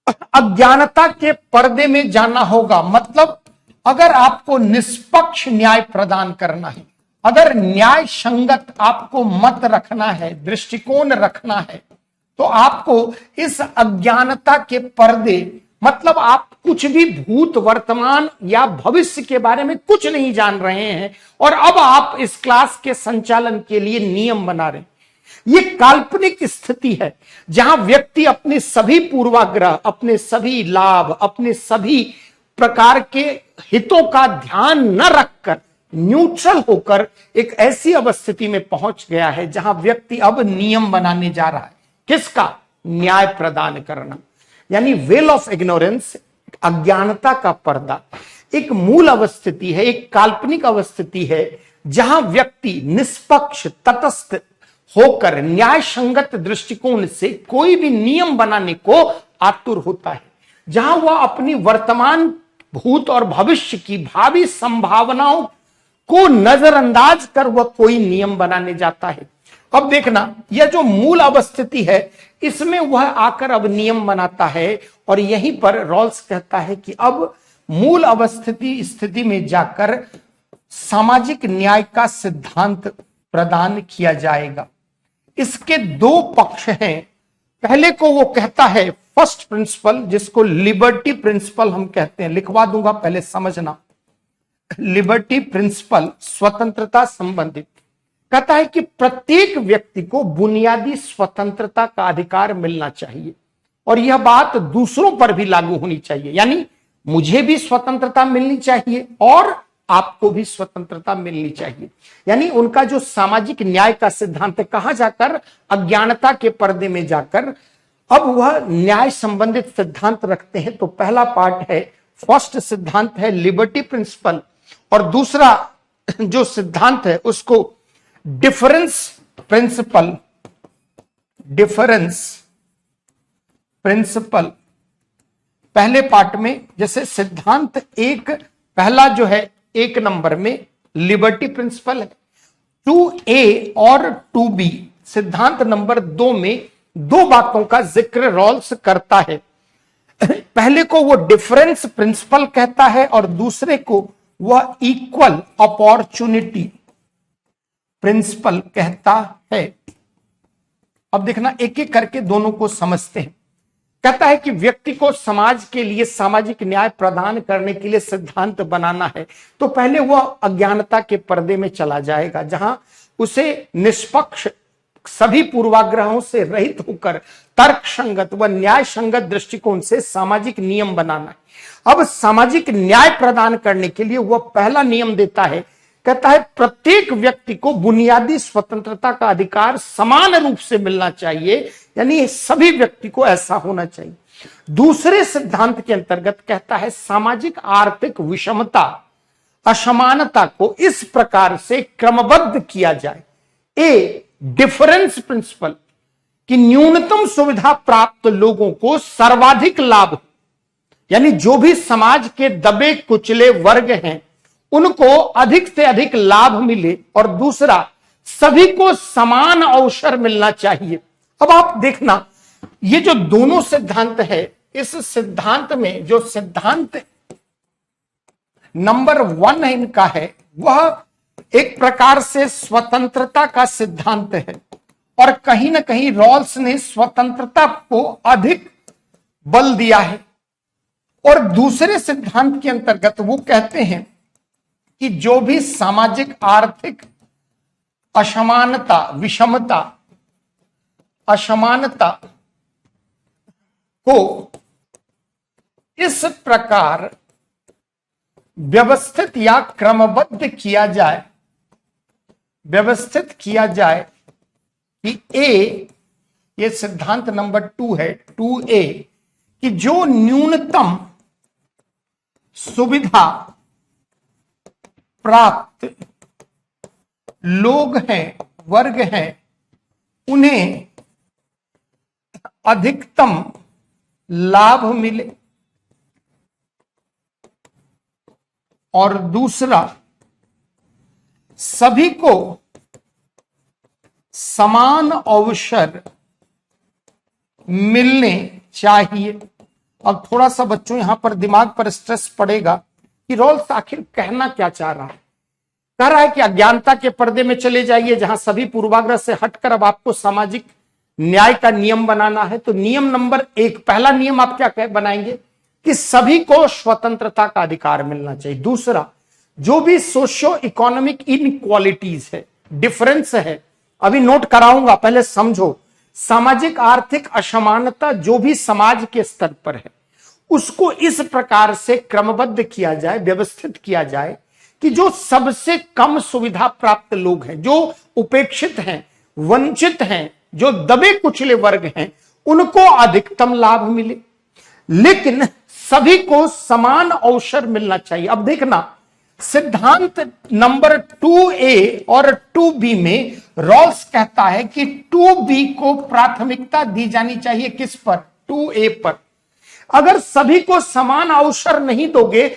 अज्ञानता के पर्दे में जाना होगा। मतलब अगर आपको निष्पक्ष न्याय प्रदान करना है, अगर न्याय संगत आपको मत रखना है, दृष्टिकोण रखना है, तो आपको इस अज्ञानता के पर्दे, मतलब आप कुछ भी भूत वर्तमान या भविष्य के बारे में कुछ नहीं जान रहे हैं और अब आप इस क्लास के संचालन के लिए नियम बना रहे हैं। ये काल्पनिक स्थिति है जहां व्यक्ति अपने सभी पूर्वाग्रह, अपने सभी लाभ, अपने सभी प्रकार के हितों का ध्यान न रखकर न्यूट्रल होकर एक ऐसी अवस्थिति में पहुंच गया है जहां व्यक्ति अब नियम बनाने जा रहा है। किसका? न्याय प्रदान करना। यानी वेल ऑफ इग्नोरेंस, अज्ञानता का पर्दा, एक मूल अवस्थिति है, एक काल्पनिक अवस्थिति है जहां व्यक्ति निष्पक्ष तटस्थ होकर न्याय संगत दृष्टिकोण से कोई भी नियम बनाने को आतुर होता है, जहां वह अपनी वर्तमान, भूत और भविष्य की भावी संभावनाओं को नजरअंदाज कर वह कोई नियम बनाने जाता है। अब देखना, यह जो मूल अवस्थिति है इसमें वह आकर अब नियम बनाता है और यहीं पर रॉल्स कहता है कि अब मूल अवस्थिति स्थिति में जाकर सामाजिक न्याय का सिद्धांत प्रदान किया जाएगा। इसके दो पक्ष हैं। पहले को वो कहता है फर्स्ट प्रिंसिपल, जिसको लिबर्टी प्रिंसिपल हम कहते हैं, लिखवा दूंगा पहले समझना। लिबर्टी प्रिंसिपल, स्वतंत्रता संबंधित, कहता है कि प्रत्येक व्यक्ति को बुनियादी स्वतंत्रता का अधिकार मिलना चाहिए और यह बात दूसरों पर भी लागू होनी चाहिए। यानी मुझे भी स्वतंत्रता मिलनी चाहिए और आपको भी स्वतंत्रता मिलनी चाहिए। यानी उनका जो सामाजिक न्याय का सिद्धांत है, कहां जाकर? अज्ञानता के पर्दे में जाकर अब वह न्याय संबंधित सिद्धांत रखते हैं। तो पहला पार्ट है, फर्स्ट सिद्धांत है लिबर्टी प्रिंसिपल, और दूसरा जो सिद्धांत है उसको डिफरेंस प्रिंसिपल, डिफरेंस प्रिंसिपल। पहले पार्ट में जैसे सिद्धांत एक, पहला जो है 1 नंबर में लिबर्टी प्रिंसिपल है, 2A और 2B सिद्धांत नंबर 2 में दो बातों का जिक्र रॉल्स करता है। पहले को वो डिफरेंस प्रिंसिपल कहता है और दूसरे को वह इक्वल अपॉर्चुनिटी प्रिंसिपल कहता है। अब देखना, एक एक करके दोनों को समझते हैं। कहता है कि व्यक्ति को समाज के लिए सामाजिक न्याय प्रदान करने के लिए सिद्धांत बनाना है तो पहले वह अज्ञानता के पर्दे में चला जाएगा, जहां उसे निष्पक्ष, सभी पूर्वाग्रहों से रहित होकर तर्क संगत व न्याय संगत दृष्टिकोण से सामाजिक नियम बनाना है। अब सामाजिक न्याय प्रदान करने के लिए वह पहला नियम देता है, कहता है प्रत्येक व्यक्ति को बुनियादी स्वतंत्रता का अधिकार समान रूप से मिलना चाहिए, यानी सभी व्यक्ति को ऐसा होना चाहिए। दूसरे सिद्धांत के अंतर्गत कहता है सामाजिक आर्थिक विषमता, असमानता को इस प्रकार से क्रमबद्ध किया जाए। ए डिफरेंस प्रिंसिपल कि न्यूनतम सुविधा प्राप्त लोगों को सर्वाधिक लाभ, यानी जो भी समाज के दबे कुचले वर्ग हैं उनको अधिक से अधिक लाभ मिले, और दूसरा सभी को समान अवसर मिलना चाहिए। अब आप देखना, ये जो दोनों सिद्धांत है, इस सिद्धांत में जो सिद्धांत नंबर 1 इनका है वह एक प्रकार से स्वतंत्रता का सिद्धांत है और कहीं ना कहीं रॉल्स ने स्वतंत्रता को अधिक बल दिया है। और दूसरे सिद्धांत के अंतर्गत वो कहते हैं कि जो भी सामाजिक आर्थिक असमानता, विषमता, असमानता को इस प्रकार व्यवस्थित या क्रमबद्ध किया जाए, व्यवस्थित किया जाए कि ए, ये सिद्धांत नंबर 2 है, 2A, कि जो न्यूनतम सुविधा प्राप्त लोग हैं, वर्ग हैं, उन्हें अधिकतम लाभ मिले, और दूसरा सभी को समान अवसर मिलने चाहिए। अब थोड़ा सा बच्चों यहां पर दिमाग पर स्ट्रेस पड़ेगा कि रॉल्स आखिर कहना क्या चाह रहा है। कह रहा है कि अज्ञानता के पर्दे में चले जाइए, जहां सभी पूर्वाग्रह से हटकर अब आपको सामाजिक न्याय का नियम बनाना है। तो नियम नंबर 1, पहला नियम आप क्या बनाएंगे कि सभी को स्वतंत्रता का अधिकार मिलना चाहिए। दूसरा, जो भी सोशियो इकोनॉमिक इनक्वालिटीज है, डिफरेंस है, अभी नोट कराऊंगा, पहले समझो। सामाजिक आर्थिक असमानता जो भी समाज के स्तर पर है, उसको इस प्रकार से क्रमबद्ध किया जाए, व्यवस्थित किया जाए कि जो सबसे कम सुविधा प्राप्त लोग हैं, जो उपेक्षित हैं, वंचित हैं, जो दबे कुचले वर्ग हैं, उनको अधिकतम लाभ मिले, लेकिन सभी को समान अवसर मिलना चाहिए। अब देखना, सिद्धांत नंबर 2A और 2B में रॉल्स कहता है कि 2B को प्राथमिकता दी जानी चाहिए, किस पर? 2A पर। अगर सभी को समान अवसर नहीं दोगे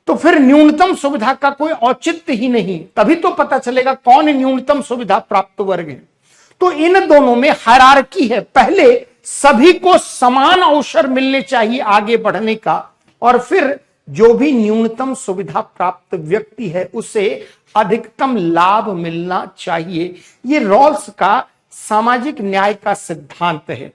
तो फिर न्यूनतम सुविधा का कोई औचित्य ही नहीं, तभी तो पता चलेगा कौन न्यूनतम सुविधा प्राप्त वर्ग है। तो इन दोनों में हायरार्की है, पहले सभी को समान अवसर मिलने चाहिए आगे बढ़ने का, और फिर जो भी न्यूनतम सुविधा प्राप्त व्यक्ति है उसे अधिकतम लाभ मिलना चाहिए। ये रॉल्स का सामाजिक न्याय का सिद्धांत है।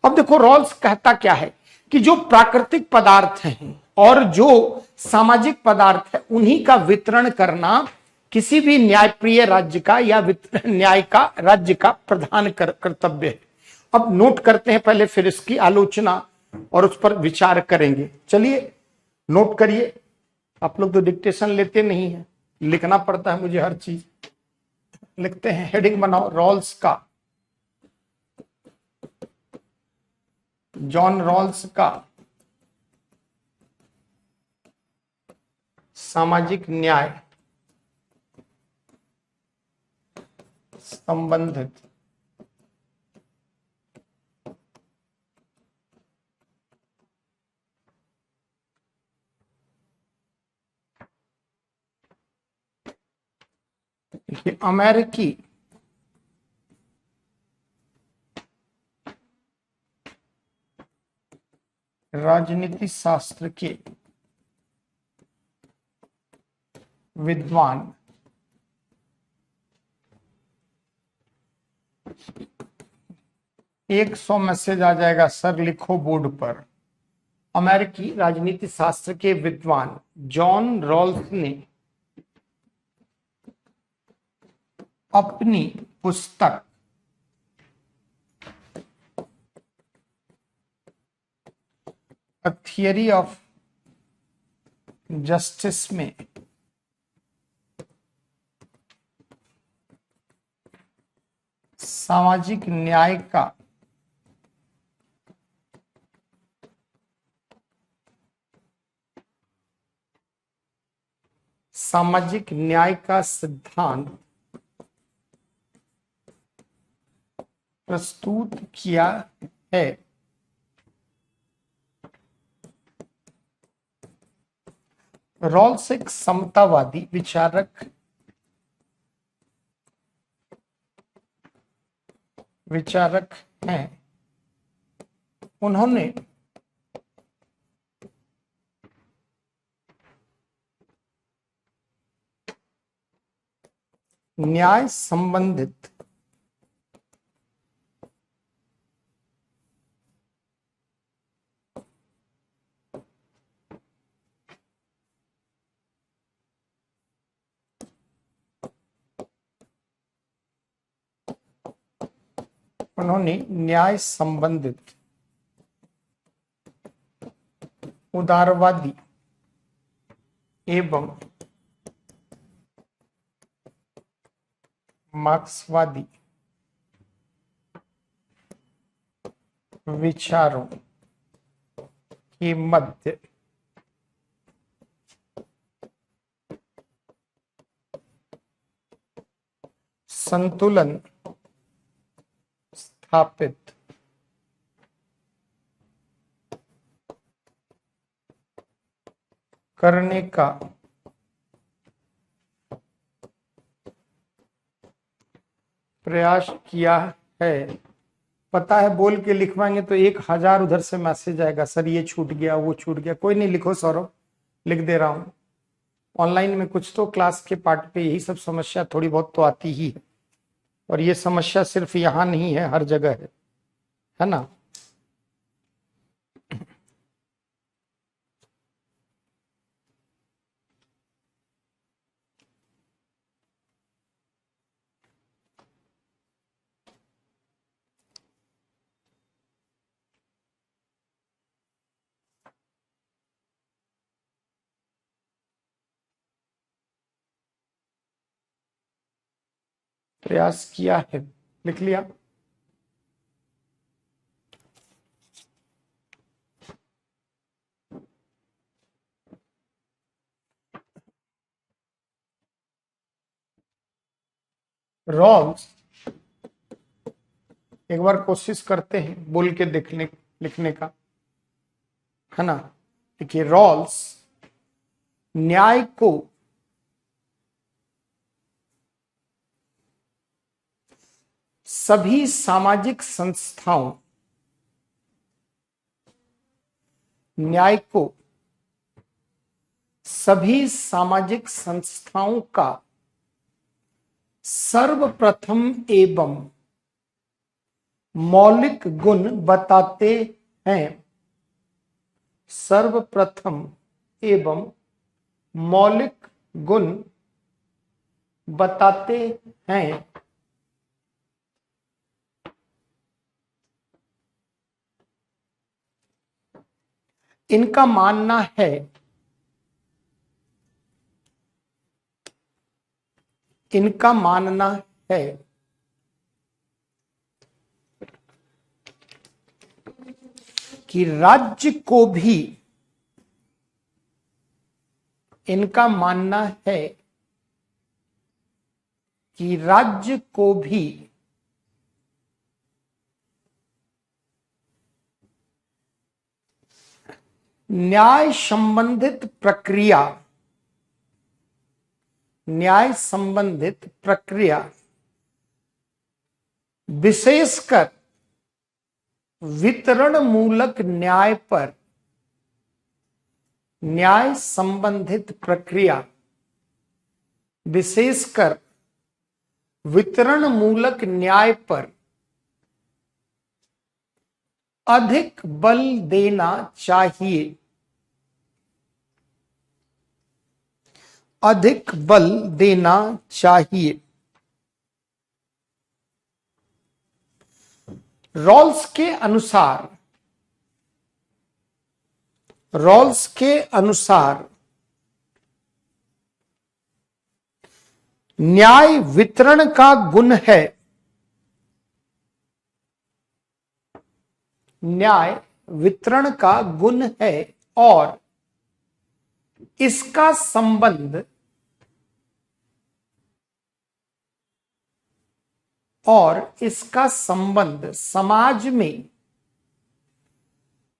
अब देखो रॉल्स कहता क्या है कि जो प्राकृतिक पदार्थ हैं और जो सामाजिक पदार्थ है, उन्हीं का वितरण करना किसी भी न्यायप्रिय राज्य का या न्याय का राज्य का प्रधान कर्तव्य है। अब नोट करते हैं पहले, फिर इसकी आलोचना और उस पर विचार करेंगे। चलिए नोट करिए। आप लोग तो डिक्टेशन लेते नहीं है, लिखना पड़ता है मुझे हर चीज। लिखते हैं, हेडिंग बनाओ, रॉल्स का, जॉन रॉल्स का सामाजिक न्याय संबंधित अमेरिकी राजनीति शास्त्र के विद्वान 100 मैसेज आ जाएगा सर, लिखो बोर्ड पर। अमेरिकी राजनीति शास्त्र के विद्वान जॉन रॉल्स ने अपनी पुस्तक अ थियरी ऑफ जस्टिस में सामाजिक न्याय का सिद्धांत प्रस्तुत किया है। रॉल्स एक समतावादी विचारक हैं। उन्होंने न्याय संबंधित उदारवादी एवं मार्क्सवादी विचारों के मध्य संतुलन स्थापित करने का प्रयास किया है। पता है बोल के लिखवाएंगे तो 1000 उधर से मैसेज आएगा, सर ये छूट गया वो छूट गया। कोई नहीं, लिखो सौरभ, लिख दे रहा हूं। ऑनलाइन में कुछ तो क्लास के पार्ट पे यही सब समस्या थोड़ी बहुत तो आती ही है, और ये समस्या सिर्फ यहां नहीं है, हर जगह है ना। प्रयास किया है, लिख लिया। रॉल्स, एक बार कोशिश करते हैं बोल के देखने लिखने का, है ना। देखिए, रॉल्स न्याय को सभी सामाजिक संस्थाओं, न्याय को सभी सामाजिक संस्थाओं का सर्वप्रथम एवं मौलिक गुण बताते हैं। सर्वप्रथम एवं मौलिक गुण बताते हैं। इनका मानना है, इनका मानना है कि राज्य को भी, इनका मानना है कि राज्य को भी न्याय संबंधित प्रक्रिया, न्याय संबंधित प्रक्रिया विशेषकर वितरण मूलक न्याय पर, न्याय संबंधित प्रक्रिया विशेषकर वितरण मूलक न्याय पर अधिक बल देना चाहिए, अधिक बल देना चाहिए। रॉल्स के अनुसार, रॉल्स के अनुसार न्याय वितरण का गुण है, न्याय वितरण का गुण है और इसका संबंध, और इसका संबंध समाज में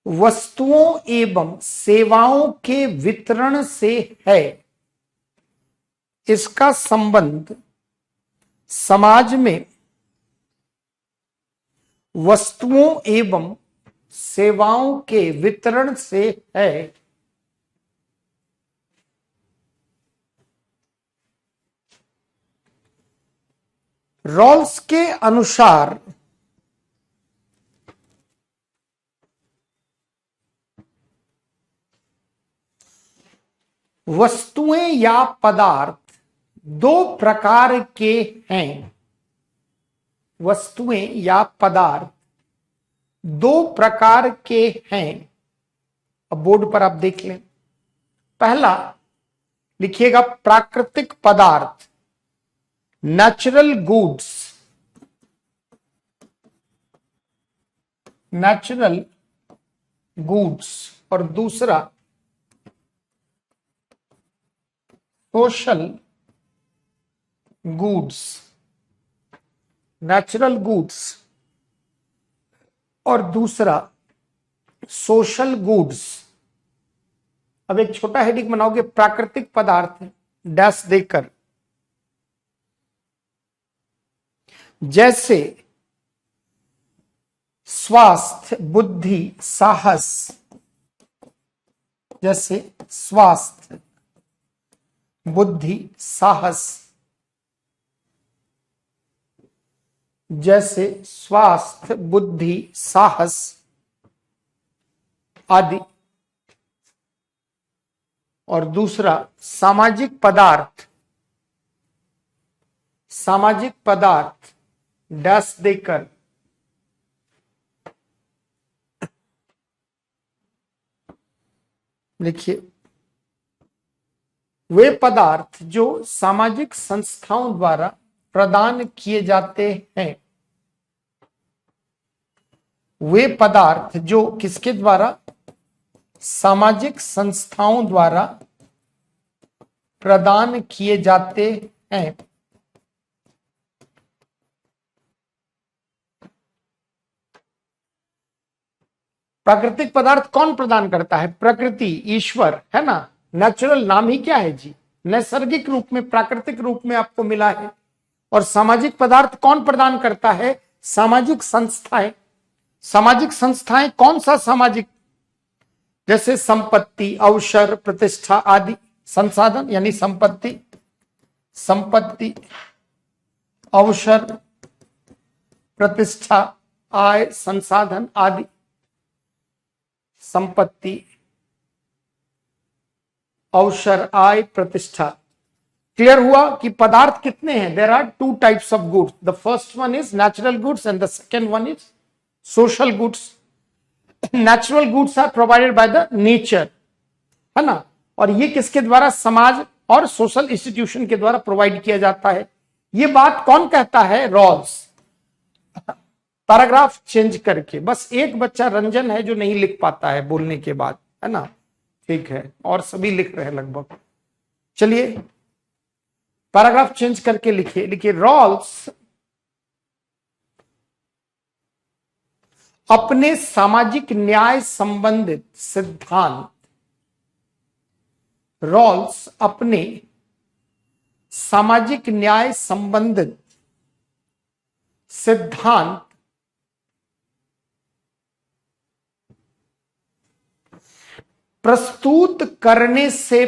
वस्तुओं एवं सेवाओं के वितरण से है। इसका संबंध समाज में वस्तुओं एवं सेवाओं के वितरण से है। रॉल्स के अनुसार वस्तुएं या पदार्थ दो प्रकार के हैं। वस्तुएं या पदार्थ दो प्रकार के हैं। अब बोर्ड पर आप देख लें। पहला लिखिएगा प्राकृतिक पदार्थ, नेचुरल गुड्स, नेचुरल गुड्स, और दूसरा सोशल गुड्स, नेचुरल गुड्स और दूसरा सोशल गुड्स। अब एक छोटा हेडिंग बनाओगे, प्राकृतिक पदार्थ डैश देकर। जैसे स्वास्थ्य, बुद्धि, साहस। जैसे स्वास्थ्य, बुद्धि, साहस। जैसे स्वास्थ्य, बुद्धि, साहस आदि। और दूसरा सामाजिक पदार्थ। सामाजिक पदार्थ डैश देकर लिखिए, वे पदार्थ जो सामाजिक संस्थाओं द्वारा प्रदान किए जाते हैं। वे पदार्थ जो किसके द्वारा? सामाजिक संस्थाओं द्वारा प्रदान किए जाते हैं। प्राकृतिक पदार्थ कौन प्रदान करता है? प्रकृति, ईश्वर, है ना। नेचुरल नाम ही क्या है जी, नैसर्गिक रूप में, प्राकृतिक रूप में आपको मिला है। और सामाजिक पदार्थ कौन प्रदान करता है? सामाजिक संस्थाएं। सामाजिक संस्थाएं कौन सा सामाजिक? जैसे संपत्ति, अवसर, प्रतिष्ठा आदि। संसाधन यानी संपत्ति, संपत्ति, अवसर, प्रतिष्ठा, आय, संसाधन आदि। संपत्ति, अवसर, आय, प्रतिष्ठा। क्लियर हुआ कि पदार्थ कितने हैं? There are two types of goods. The first one is natural goods and the second one is social goods. Natural goods are provided by the nature, है ना। और ये किसके द्वारा? समाज और सोशल इंस्टीट्यूशन के द्वारा प्रोवाइड किया जाता है। ये बात कौन कहता है? रॉल्स। पैराग्राफ चेंज करके, बस एक बच्चा रंजन है जो नहीं लिख पाता है बोलने के बाद, है ना। ठीक है, और सभी लिख रहे हैं लगभग। चलिए पैराग्राफ चेंज करके लिखिए। लिखिए, रॉल्स अपने सामाजिक न्याय संबंधित सिद्धांत। रॉल्स अपने सामाजिक न्याय संबंधित सिद्धांत प्रस्तुत करने से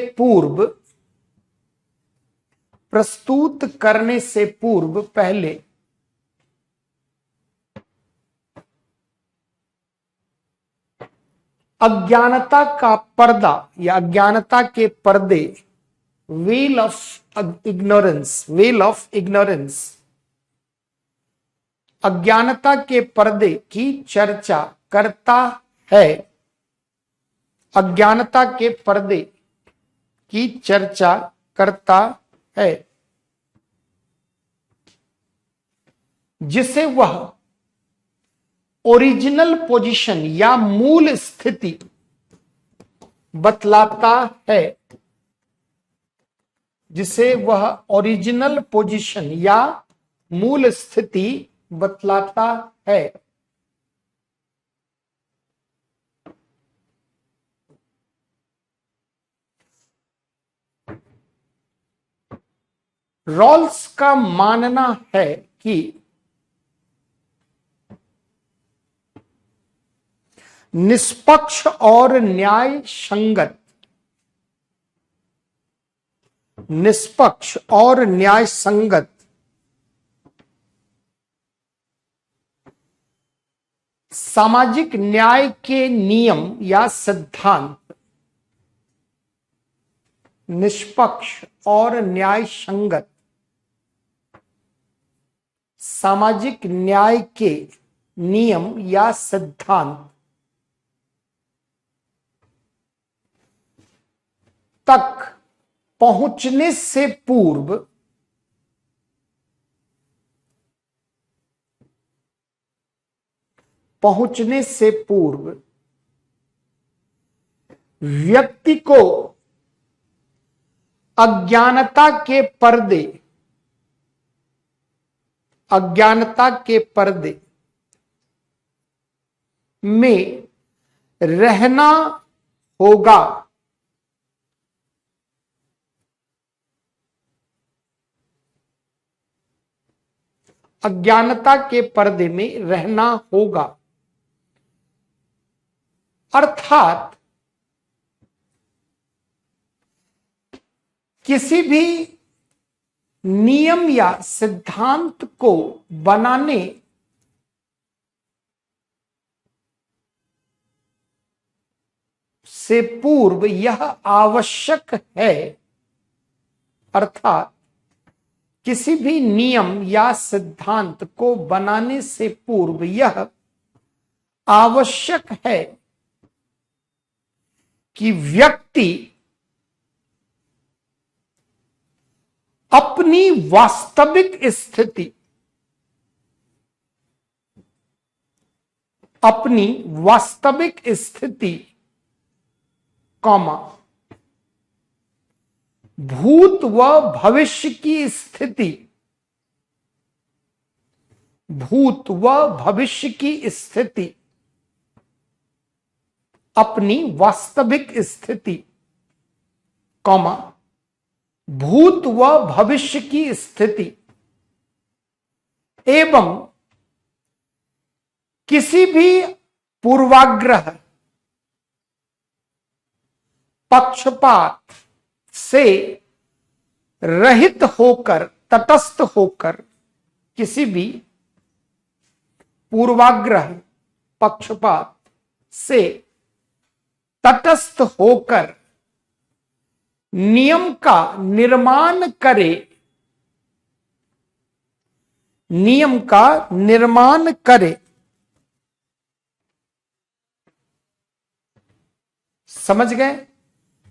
पूर्व पहले अज्ञानता का पर्दा या अज्ञानता के पर्दे, वेल ऑफ इग्नोरेंस, अज्ञानता के पर्दे की चर्चा करता है। अज्ञानता के पर्दे की चर्चा करता है, जिसे वह ओरिजिनल पोजीशन या मूल स्थिति बतलाता है। जिसे वह ओरिजिनल पोजीशन या मूल स्थिति बतलाता है। रॉल्स का मानना है कि निष्पक्ष और न्याय संगत सामाजिक न्याय के नियम या सिद्धांत, निष्पक्ष और न्याय संगत सामाजिक न्याय के नियम या सिद्धांत तक पहुंचने से पूर्व व्यक्ति को अज्ञानता के पर्दे में रहना होगा। अज्ञानता के पर्दे में रहना होगा। अर्थात किसी भी नियम या सिद्धांत को बनाने से पूर्व यह आवश्यक है, अर्थात किसी भी नियम या सिद्धांत को बनाने से पूर्व यह आवश्यक है कि व्यक्ति अपनी वास्तविक स्थिति, अपनी वास्तविक स्थिति कौमा भूत व भविष्य की स्थिति, भूत व भविष्य की स्थिति, अपनी वास्तविक स्थिति कौमा भूत व भविष्य की स्थिति एवं किसी भी पूर्वाग्रह, पक्षपात से रहित होकर, तटस्थ होकर, किसी भी पूर्वाग्रह, पक्षपात से तटस्थ होकर नियम का निर्माण करे, नियम का निर्माण करे। समझ गए?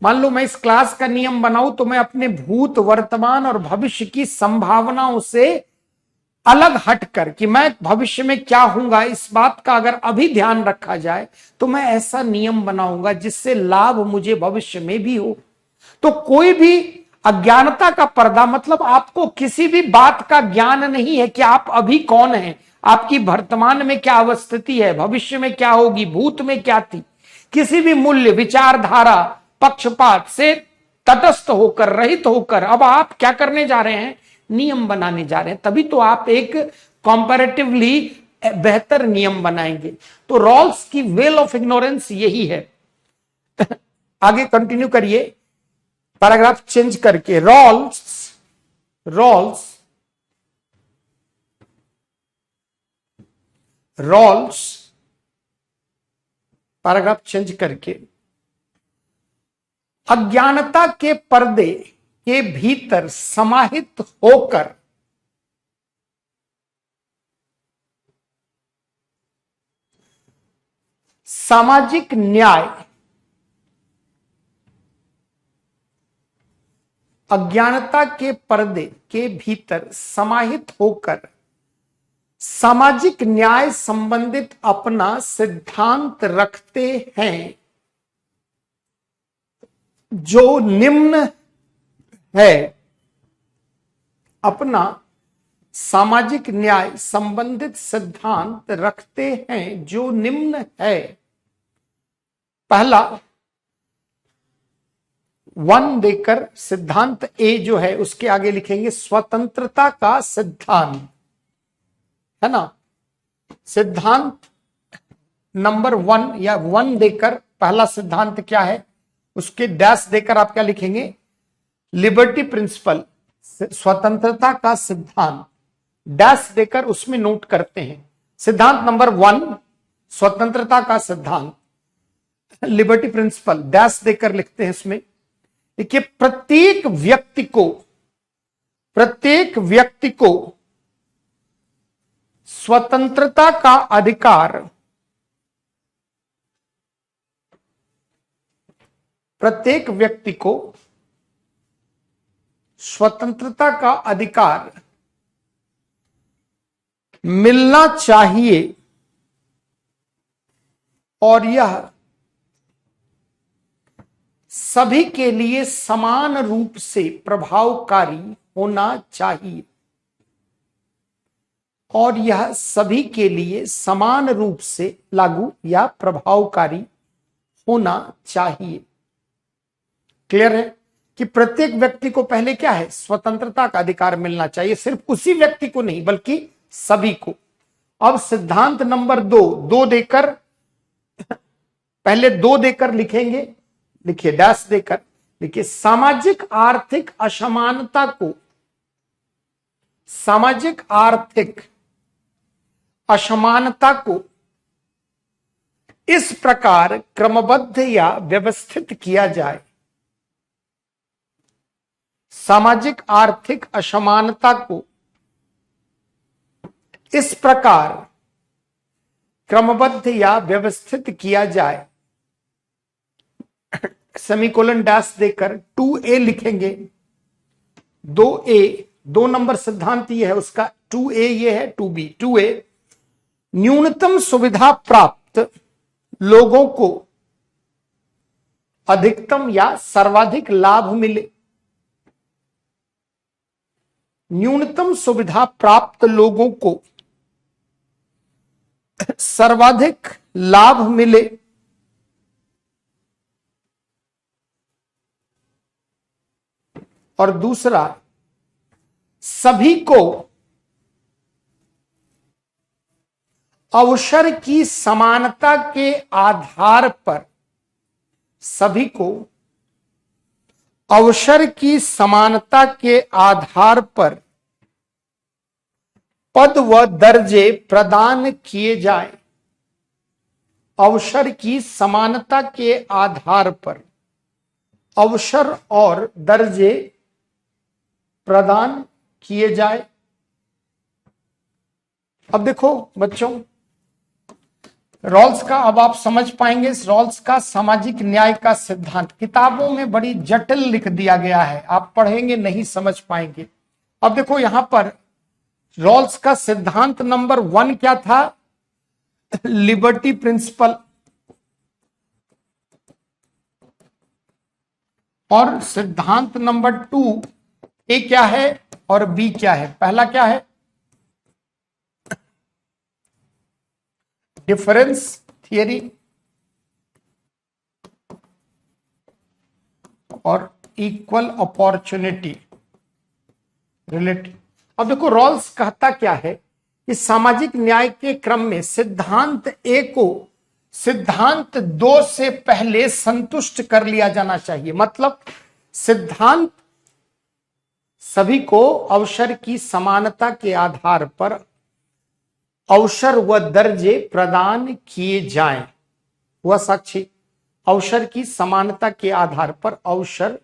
मान लो मैं इस क्लास का नियम बनाऊं तो मैं अपने भूत, वर्तमान और भविष्य की संभावनाओं से अलग हटकर कि मैं भविष्य में क्या हूंगा, इस बात का अगर अभी ध्यान रखा जाए तो मैं ऐसा नियम बनाऊंगा जिससे लाभ मुझे भविष्य में भी हो। तो कोई भी अज्ञानता का पर्दा मतलब आपको किसी भी बात का ज्ञान नहीं है कि आप अभी कौन हैं, आपकी वर्तमान में क्या अवस्थिति है, भविष्य में क्या होगी, भूत में क्या थी। किसी भी मूल्य, विचारधारा, पक्षपात से तटस्थ होकर, रहित होकर अब आप क्या करने जा रहे हैं, नियम बनाने जा रहे हैं। तभी तो आप एक कंपैरेटिवली बेहतर नियम बनाएंगे। तो रॉल्स की वेल ऑफ इग्नोरेंस यही है। आगे कंटिन्यू करिए, पैराग्राफ चेंज करके। रॉल्स पैराग्राफ चेंज करके अज्ञानता के पर्दे के भीतर समाहित होकर सामाजिक न्याय, अज्ञानता के पर्दे के भीतर समाहित होकर सामाजिक न्याय संबंधित अपना सिद्धांत रखते हैं जो निम्न है। अपना सामाजिक न्याय संबंधित सिद्धांत रखते हैं जो निम्न है। पहला 1 देकर सिद्धांत ए जो है उसके आगे लिखेंगे स्वतंत्रता का सिद्धांत, है ना। सिद्धांत नंबर 1 या 1 देकर पहला सिद्धांत क्या है, उसके डैश देकर आप क्या लिखेंगे, लिबर्टी प्रिंसिपल, स्वतंत्रता का सिद्धांत, डैश देकर उसमें नोट करते हैं। सिद्धांत नंबर 1 स्वतंत्रता का सिद्धांत, लिबर्टी प्रिंसिपल, डैश देकर लिखते हैं इसमें। देखिए, प्रत्येक व्यक्ति को स्वतंत्रता का अधिकार, प्रत्येक व्यक्ति को स्वतंत्रता का अधिकार मिलना चाहिए और यह सभी के लिए समान रूप से प्रभावकारी होना चाहिए, और यह सभी के लिए समान रूप से लागू या प्रभावकारी होना चाहिए। क्लियर है कि प्रत्येक व्यक्ति को पहले क्या है, स्वतंत्रता का अधिकार मिलना चाहिए। सिर्फ उसी व्यक्ति को नहीं बल्कि सभी को। अब सिद्धांत नंबर 2, 2 देकर, पहले 2 देकर लिखेंगे, लिखिए डैश देकर लिखिए, सामाजिक आर्थिक असमानता को, सामाजिक आर्थिक असमानता को इस प्रकार क्रमबद्ध या व्यवस्थित किया जाए, सामाजिक आर्थिक असमानता को इस प्रकार क्रमबद्ध या व्यवस्थित किया जाए, सेमीकोलन डैश देकर 2A लिखेंगे, 2A, 2 नंबर सिद्धांत ये है उसका, 2A ये है, 2B, 2A, न्यूनतम सुविधा प्राप्त लोगों को अधिकतम या सर्वाधिक लाभ मिले, न्यूनतम सुविधा प्राप्त लोगों को सर्वाधिक लाभ मिले, और दूसरा, सभी को अवसर की समानता के आधार पर, सभी को अवसर की समानता के आधार पर पद व दर्जे प्रदान किए जाए, अवसर की समानता के आधार पर अवसर और दर्जे प्रदान किए जाए। अब देखो बच्चों, रॉल्स का अब आप समझ पाएंगे, रॉल्स का सामाजिक न्याय का सिद्धांत किताबों में बड़ी जटिल लिख दिया गया है, आप पढ़ेंगे नहीं समझ पाएंगे। अब देखो यहां पर रॉल्स का सिद्धांत नंबर 1 क्या था, लिबर्टी प्रिंसिपल, और सिद्धांत नंबर 2 ए क्या है और बी क्या है। पहला क्या है, डिफरेंस थियरी और इक्वल अपॉर्चुनिटी रिलेटेड। अब देखो रॉल्स कहता क्या है कि सामाजिक न्याय के क्रम में सिद्धांत ए को सिद्धांत 2 से पहले संतुष्ट कर लिया जाना चाहिए। मतलब सिद्धांत सभी को अवसर की समानता के आधार पर अवसर व दर्जे प्रदान किए जाएं, वह साक्षी, अवसर की समानता के आधार पर अवसर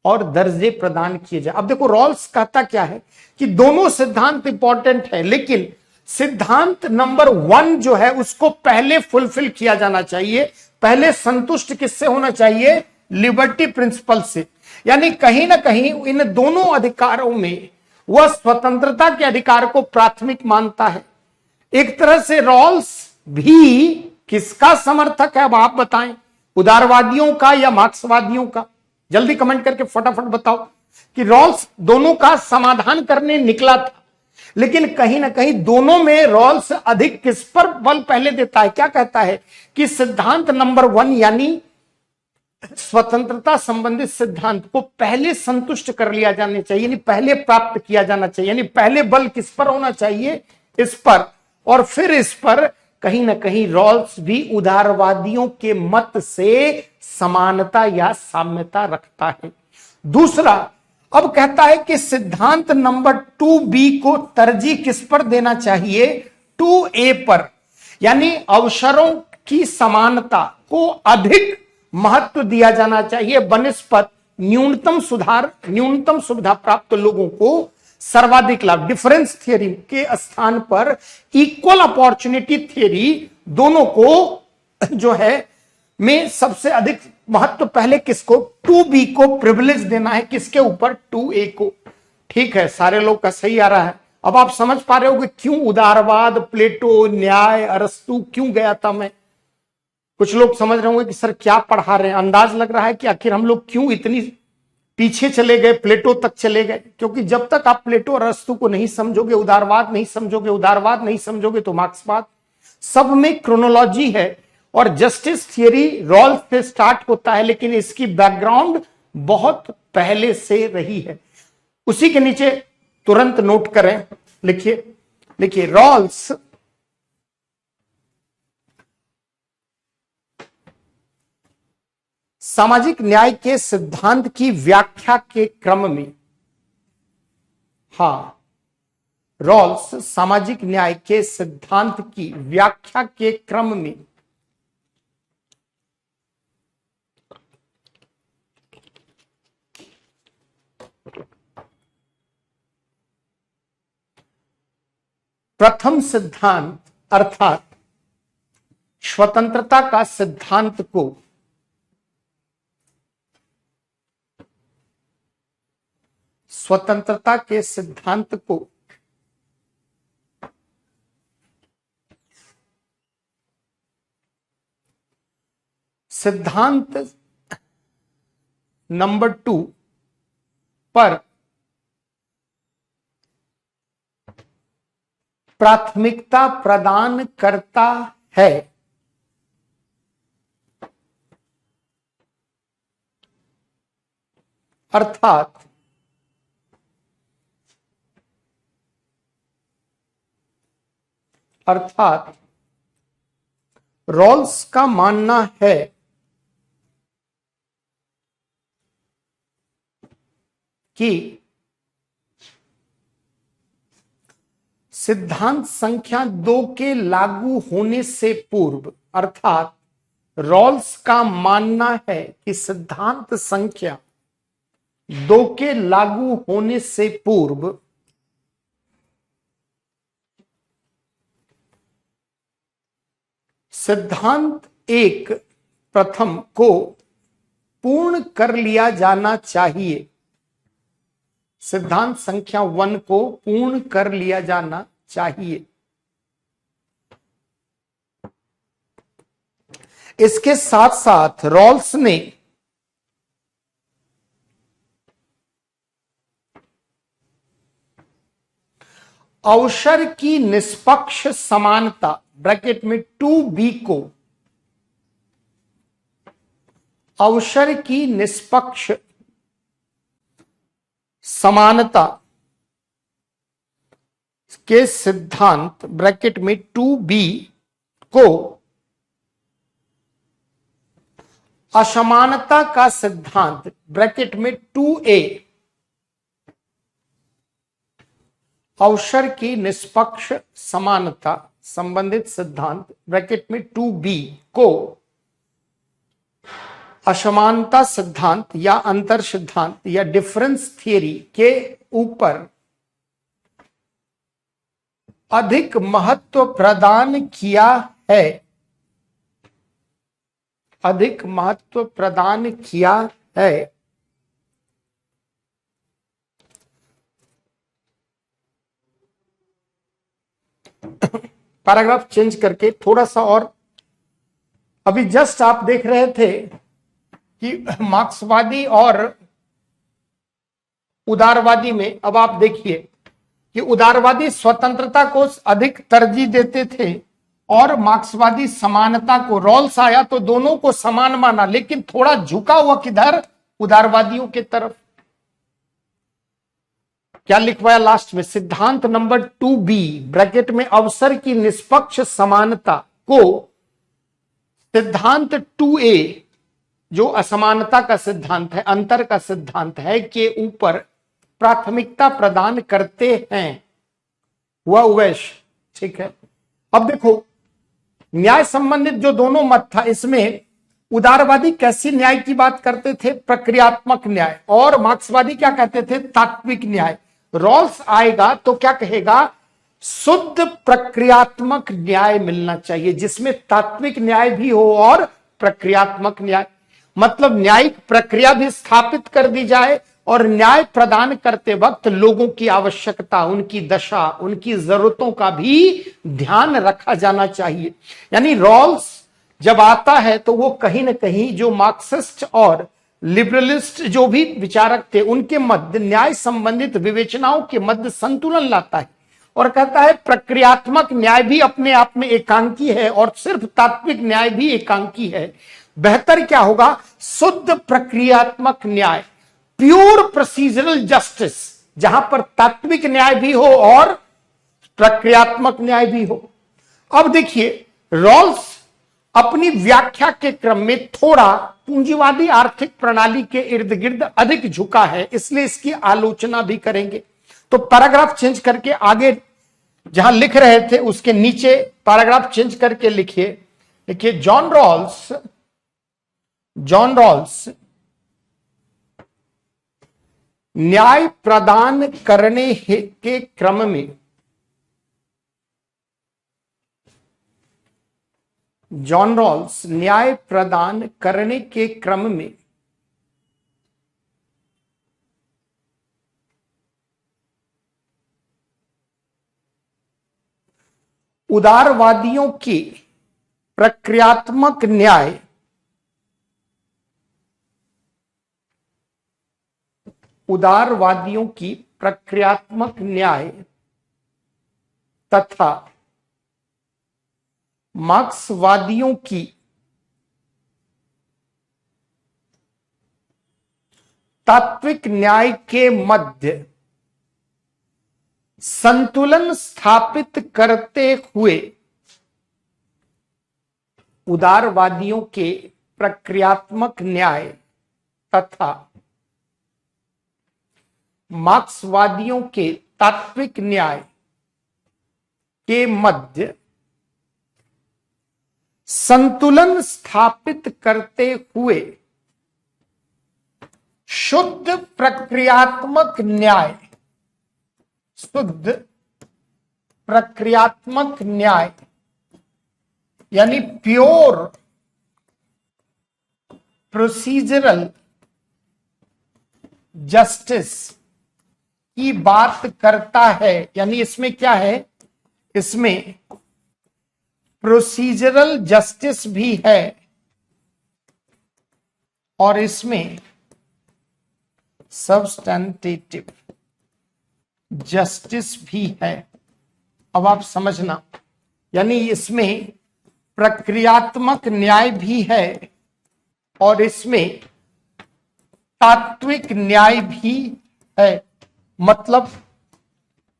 और दर्जे प्रदान किए जाए। अब देखो रॉल्स कहता क्या है कि दोनों सिद्धांत इंपॉर्टेंट है, लेकिन सिद्धांत नंबर 1 जो है उसको पहले फुलफिल किया जाना चाहिए, पहले संतुष्ट किससे होना चाहिए, लिबर्टी प्रिंसिपल से। यानी कहीं ना कहीं इन दोनों अधिकारों में वह स्वतंत्रता के अधिकार को प्राथमिक मानता है। एक तरह से रॉल्स भी किसका समर्थक है, अब आप बताएं, उदारवादियों का या मार्क्सवादियों का? जल्दी कमेंट करके फटाफट बताओ कि रॉल्स दोनों का समाधान करने निकला था, लेकिन कहीं ना कहीं दोनों में रॉल्स अधिक किस पर बल पहले देता है, क्या कहता है कि सिद्धांत नंबर 1 यानी स्वतंत्रता संबंधित सिद्धांत को पहले संतुष्ट कर लिया जाना चाहिए, यानी पहले प्राप्त किया जाना चाहिए, यानी पहले बल किस पर होना चाहिए, इस पर, और फिर इस पर कहीं ना कहीं रॉल्स भी उदारवादियों के मत से समानता या साम्यता रखता है। दूसरा, अब कहता है कि सिद्धांत नंबर 2B को तरजीह किस पर देना चाहिए, 2A पर, यानी अवसरों की समानता को अधिक महत्व दिया जाना चाहिए बनिस्पत न्यूनतम सुविधा प्राप्त लोगों को सर्वाधिक लाभ। डिफरेंस थियरी के स्थान पर इक्वल अपॉर्चुनिटी थियरी दोनों को जो है में सबसे अधिक महत्व पहले किसको, 2B को प्रिविलेज देना है, किसके ऊपर, 2A को। ठीक है, सारे लोग का सही आ रहा है। अब आप समझ पा रहे हो कि क्यों उदारवाद, प्लेटो, न्याय, अरस्तु क्यों गया था मैं। कुछ लोग समझ रहे होंगे कि सर क्या पढ़ा रहे हैं, अंदाज लग रहा है कि आखिर हम लोग क्यों इतनी पीछे चले गए, प्लेटो तक चले गए। क्योंकि जब तक आप प्लेटो और अरस्तु को नहीं समझोगे, उदारवाद नहीं समझोगे तो मार्क्सवाद। सब में क्रोनोलॉजी है, और जस्टिस थियरी रॉल्स से स्टार्ट होता है, लेकिन इसकी बैकग्राउंड बहुत पहले से रही है। उसी के नीचे तुरंत नोट करें, लिखिए देखिए रॉल्स सामाजिक न्याय के सिद्धांत की व्याख्या के क्रम में, हां, रॉल्स सामाजिक न्याय के सिद्धांत की व्याख्या के क्रम में प्रथम सिद्धांत अर्थात स्वतंत्रता का सिद्धांत को स्वतंत्रता के सिद्धांत को सिद्धांत नंबर 2 पर प्राथमिकता प्रदान करता है। अर्थात रॉल्स का मानना है कि सिद्धांत संख्या 2 के लागू होने से पूर्व, अर्थात रॉल्स का मानना है कि सिद्धांत संख्या 2 के लागू होने से पूर्व सिद्धांत 1 प्रथम को पूर्ण कर लिया जाना चाहिए। सिद्धांत संख्या 1 को पूर्ण कर लिया जाना चाहिए। इसके साथ साथ रॉल्स ने अवसर की निष्पक्ष समानता ब्रैकेट में 2b को अवसर की निष्पक्ष समानता के सिद्धांत ब्रैकेट में 2b को असमानता का सिद्धांत ब्रैकेट में 2a अवसर की निष्पक्ष समानता संबंधित सिद्धांत ब्रैकेट में 2b को असमानता सिद्धांत या अंतर सिद्धांत या डिफरेंस थियरी के ऊपर अधिक महत्व प्रदान किया है। अधिक महत्व प्रदान किया है। पैराग्राफ चेंज करके थोड़ा सा और, अभी जस्ट आप देख रहे थे कि मार्क्सवादी और उदारवादी में, अब आप देखिए कि उदारवादी स्वतंत्रता को अधिक तरजीह देते थे और मार्क्सवादी समानता को। रॉल्स आया तो दोनों को समान माना, लेकिन थोड़ा झुका हुआ किधर, उदारवादियों की तरफ। क्या लिखवाया लास्ट में, सिद्धांत नंबर 2b ब्रैकेट में अवसर की निष्पक्ष समानता को सिद्धांत 2a जो असमानता का सिद्धांत है, अंतर का सिद्धांत है, के ऊपर प्राथमिकता प्रदान करते हैं। हुआ उवैश, ठीक है। अब देखो न्याय संबंधित जो दोनों मत था, इसमें उदारवादी कैसी न्याय की बात करते थे, प्रक्रियात्मक न्याय, और मार्क्सवादी क्या कहते थे, तात्विक न्याय। रॉल्स आएगा तो क्या कहेगा, शुद्ध प्रक्रियात्मक न्याय मिलना चाहिए जिसमें तात्विक न्याय भी हो और प्रक्रियात्मक न्याय, मतलब न्यायिक प्रक्रिया भी स्थापित कर दी जाए और न्याय प्रदान करते वक्त लोगों की आवश्यकता, उनकी दशा, उनकी जरूरतों का भी ध्यान रखा जाना चाहिए। यानी रॉल्स जब आता है तो वो कहीं ना कहीं जो मार्क्सिस्ट और लिबरलिस्ट जो भी विचारक थे उनके मध्य न्याय संबंधित विवेचनाओं के मध्य संतुलन लाता है और कहता है प्रक्रियात्मक न्याय भी अपने आप में एकांकी है और सिर्फ तात्विक न्याय भी एकांकी है। बेहतर क्या होगा, शुद्ध प्रक्रियात्मक न्याय, प्योर प्रोसीजरल जस्टिस, जहां पर तात्विक न्याय भी हो और प्रक्रियात्मक न्याय भी हो। अब देखिए, रॉल्स अपनी व्याख्या के क्रम में थोड़ा पूंजीवादी आर्थिक प्रणाली के इर्द गिर्द अधिक झुका है, इसलिए इसकी आलोचना भी करेंगे। तो पैराग्राफ चेंज करके आगे जहां लिख रहे थे उसके नीचे पैराग्राफ चेंज करके लिखिए। देखिए, जॉन रॉल्स न्याय प्रदान करने के क्रम में जॉन रॉल्स न्याय प्रदान करने के क्रम में उदारवादियों की प्रक्रियात्मक न्याय तथा मार्क्सवादियों की तात्विक न्याय के मध्य संतुलन स्थापित करते हुए उदारवादियों के प्रक्रियात्मक न्याय तथा मार्क्सवादियों के तात्विक न्याय के मध्य संतुलन स्थापित करते हुए शुद्ध प्रक्रियात्मक न्याय यानी प्योर प्रोसीजरल जस्टिस की बात करता है। यानी इसमें क्या है, इसमें प्रोसीजरल जस्टिस भी है और इसमें सब्सटेंटिव जस्टिस भी है। अब आप समझना, यानी इसमें प्रक्रियात्मक न्याय भी है और इसमें तात्विक न्याय भी है। मतलब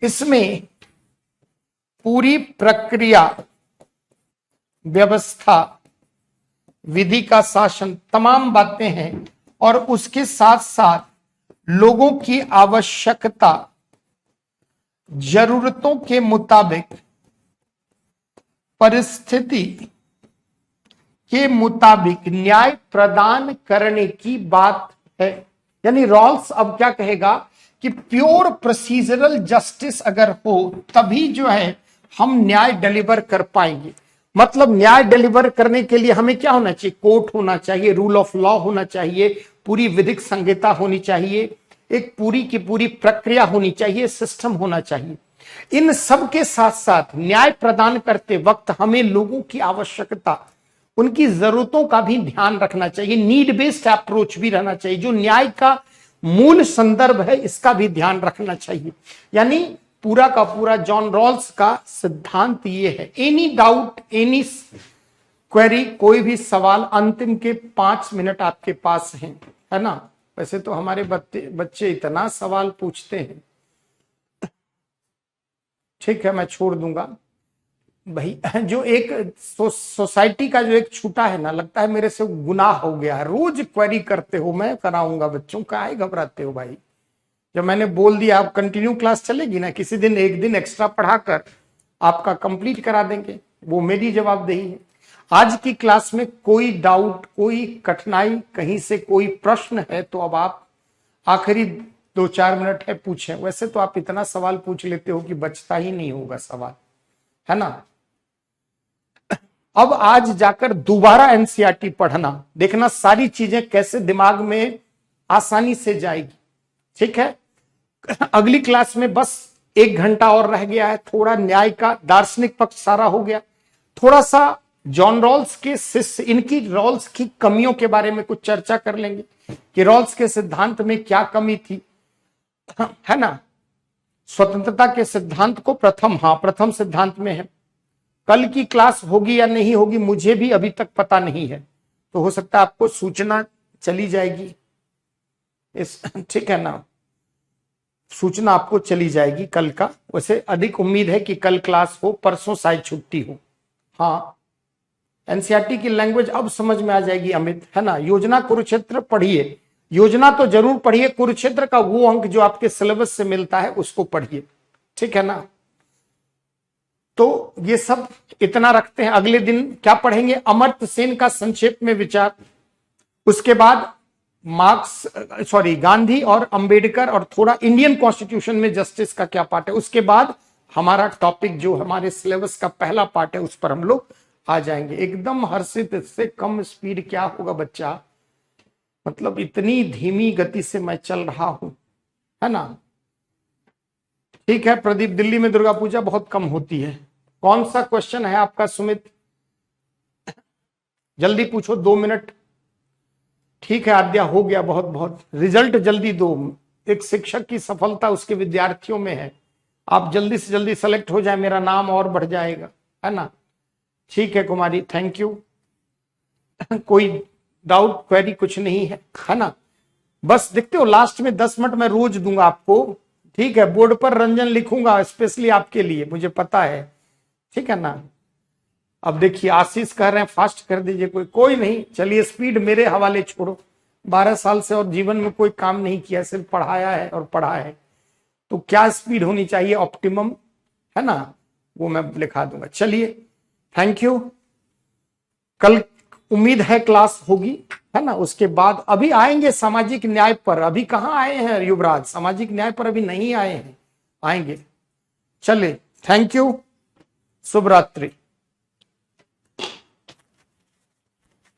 इसमें पूरी प्रक्रिया, व्यवस्था, विधि का शासन, तमाम बातें हैं और उसके साथ साथ लोगों की आवश्यकता, जरूरतों के मुताबिक, परिस्थिति के मुताबिक न्याय प्रदान करने की बात है। यानी रॉल्स अब क्या कहेगा कि प्योर प्रोसीजरल जस्टिस अगर हो तभी जो है हम न्याय डिलीवर कर पाएंगे। मतलब न्याय डिलीवर करने के लिए हमें क्या होना चाहिए, कोर्ट होना चाहिए, रूल ऑफ लॉ होना चाहिए, पूरी विधिक संहिता होनी चाहिए, एक पूरी की पूरी प्रक्रिया होनी चाहिए, सिस्टम होना चाहिए। इन सब के साथ साथ न्याय प्रदान करते वक्त हमें लोगों की आवश्यकता, उनकी जरूरतों का भी ध्यान रखना चाहिए, नीड बेस्ड अप्रोच भी रहना चाहिए। जो न्याय का मूल संदर्भ है इसका भी ध्यान रखना चाहिए। यानी पूरा का पूरा जॉन रॉल्स का सिद्धांत ये है। एनी डाउट, एनी क्वेरी, कोई भी सवाल, अंतिम के 5 मिनट आपके पास हैं, है ना। वैसे तो हमारे बच्चे इतना सवाल पूछते हैं, ठीक है मैं छोड़ दूंगा भाई। जो एक सोसाइटी का जो एक छूटा है ना, लगता है मेरे से गुनाह हो गया है, रोज क्वेरी करते हो। मैं कराऊंगा बच्चों का, आए घबराते हो भाई। जब मैंने बोल दिया आप कंटिन्यू क्लास चलेगी ना, किसी दिन एक दिन एक्स्ट्रा पढ़ाकर आपका कंप्लीट करा देंगे, वो मेरी जवाबदेही है। आज की क्लास में कोई डाउट, कोई कठिनाई, कहीं से कोई प्रश्न है तो अब आप आखिरी 2-4 मिनट है पूछें। वैसे तो आप इतना सवाल पूछ लेते हो कि बचता ही नहीं होगा सवाल, है ना। अब आज जाकर दोबारा एनसीईआरटी पढ़ना, देखना सारी चीजें कैसे दिमाग में आसानी से जाएगी, ठीक है। अगली क्लास में बस 1 घंटा और रह गया है। थोड़ा न्याय का दार्शनिक पक्ष सारा हो गया, थोड़ा सा जॉन रॉल्स के शिष्य, इनकी रॉल्स की कमियों के बारे में कुछ चर्चा कर लेंगे कि रॉल्स के सिद्धांत में क्या कमी थी, है ना। स्वतंत्रता के सिद्धांत को प्रथम सिद्धांत में है। कल की क्लास होगी या नहीं होगी मुझे भी अभी तक पता नहीं है, तो हो सकता है आपको सूचना चली जाएगी इस, ठीक है ना। सूचना आपको चली जाएगी कल का। वैसे अधिक उम्मीद है कि कल क्लास हो, परसों शायद छुट्टी हो। हाँ, एनसीईआरटी की लैंग्वेज अब समझ में आ जाएगी अमित, है ना। योजना कुरुक्षेत्र पढ़िए, योजना तो जरूर पढ़िए, कुरुक्षेत्र का वो अंक जो आपके सिलेबस से मिलता है उसको पढ़िए, ठीक है ना। तो ये सब इतना रखते हैं। अगले दिन क्या पढ़ेंगे, अमर्त्य सेन का संक्षेप में विचार, उसके बाद गांधी और अंबेडकर और थोड़ा इंडियन कॉन्स्टिट्यूशन में जस्टिस का क्या पार्ट है, उसके बाद हमारा टॉपिक जो हमारे सिलेबस का पहला पार्ट है उस पर हम लोग आ जाएंगे। एकदम हर्षित, इससे कम स्पीड क्या होगा बच्चा, मतलब इतनी धीमी गति से मैं चल रहा हूं, है ना। ठीक है प्रदीप, दिल्ली में दुर्गा पूजा बहुत कम होती है। कौन सा क्वेश्चन है आपका सुमित, जल्दी पूछो, 2 मिनट। ठीक है आद्या, हो गया, बहुत बहुत। रिजल्ट जल्दी दो, एक शिक्षक की सफलता उसके विद्यार्थियों में है। आप जल्दी से जल्दी सेलेक्ट हो जाए, मेरा नाम और बढ़ जाएगा, है ना। ठीक है कुमारी, थैंक यू। कोई डाउट क्वेरी कुछ नहीं है ना। बस देखते हो लास्ट में 10 मिनट मैं रोज दूंगा आपको, ठीक है। बोर्ड पर रंजन लिखूंगा स्पेशली आपके लिए, मुझे पता है, ठीक है ना। अब देखिए आशीष कह रहे हैं फास्ट कर दीजिए, कोई नहीं, चलिए स्पीड मेरे हवाले छोड़ो। 12 साल से और जीवन में कोई काम नहीं किया, सिर्फ पढ़ाया है और पढ़ा है, तो क्या स्पीड होनी चाहिए ऑप्टिमम, है ना, वो मैं लिखा दूंगा। चलिए थैंक यू, कल उम्मीद है क्लास होगी, है ना। उसके बाद अभी आएंगे सामाजिक न्याय पर, अभी कहाँ आए हैं युवराज, सामाजिक न्याय पर अभी नहीं आए हैं, आएंगे। चलिए थैंक यू, शुभ रात्रि।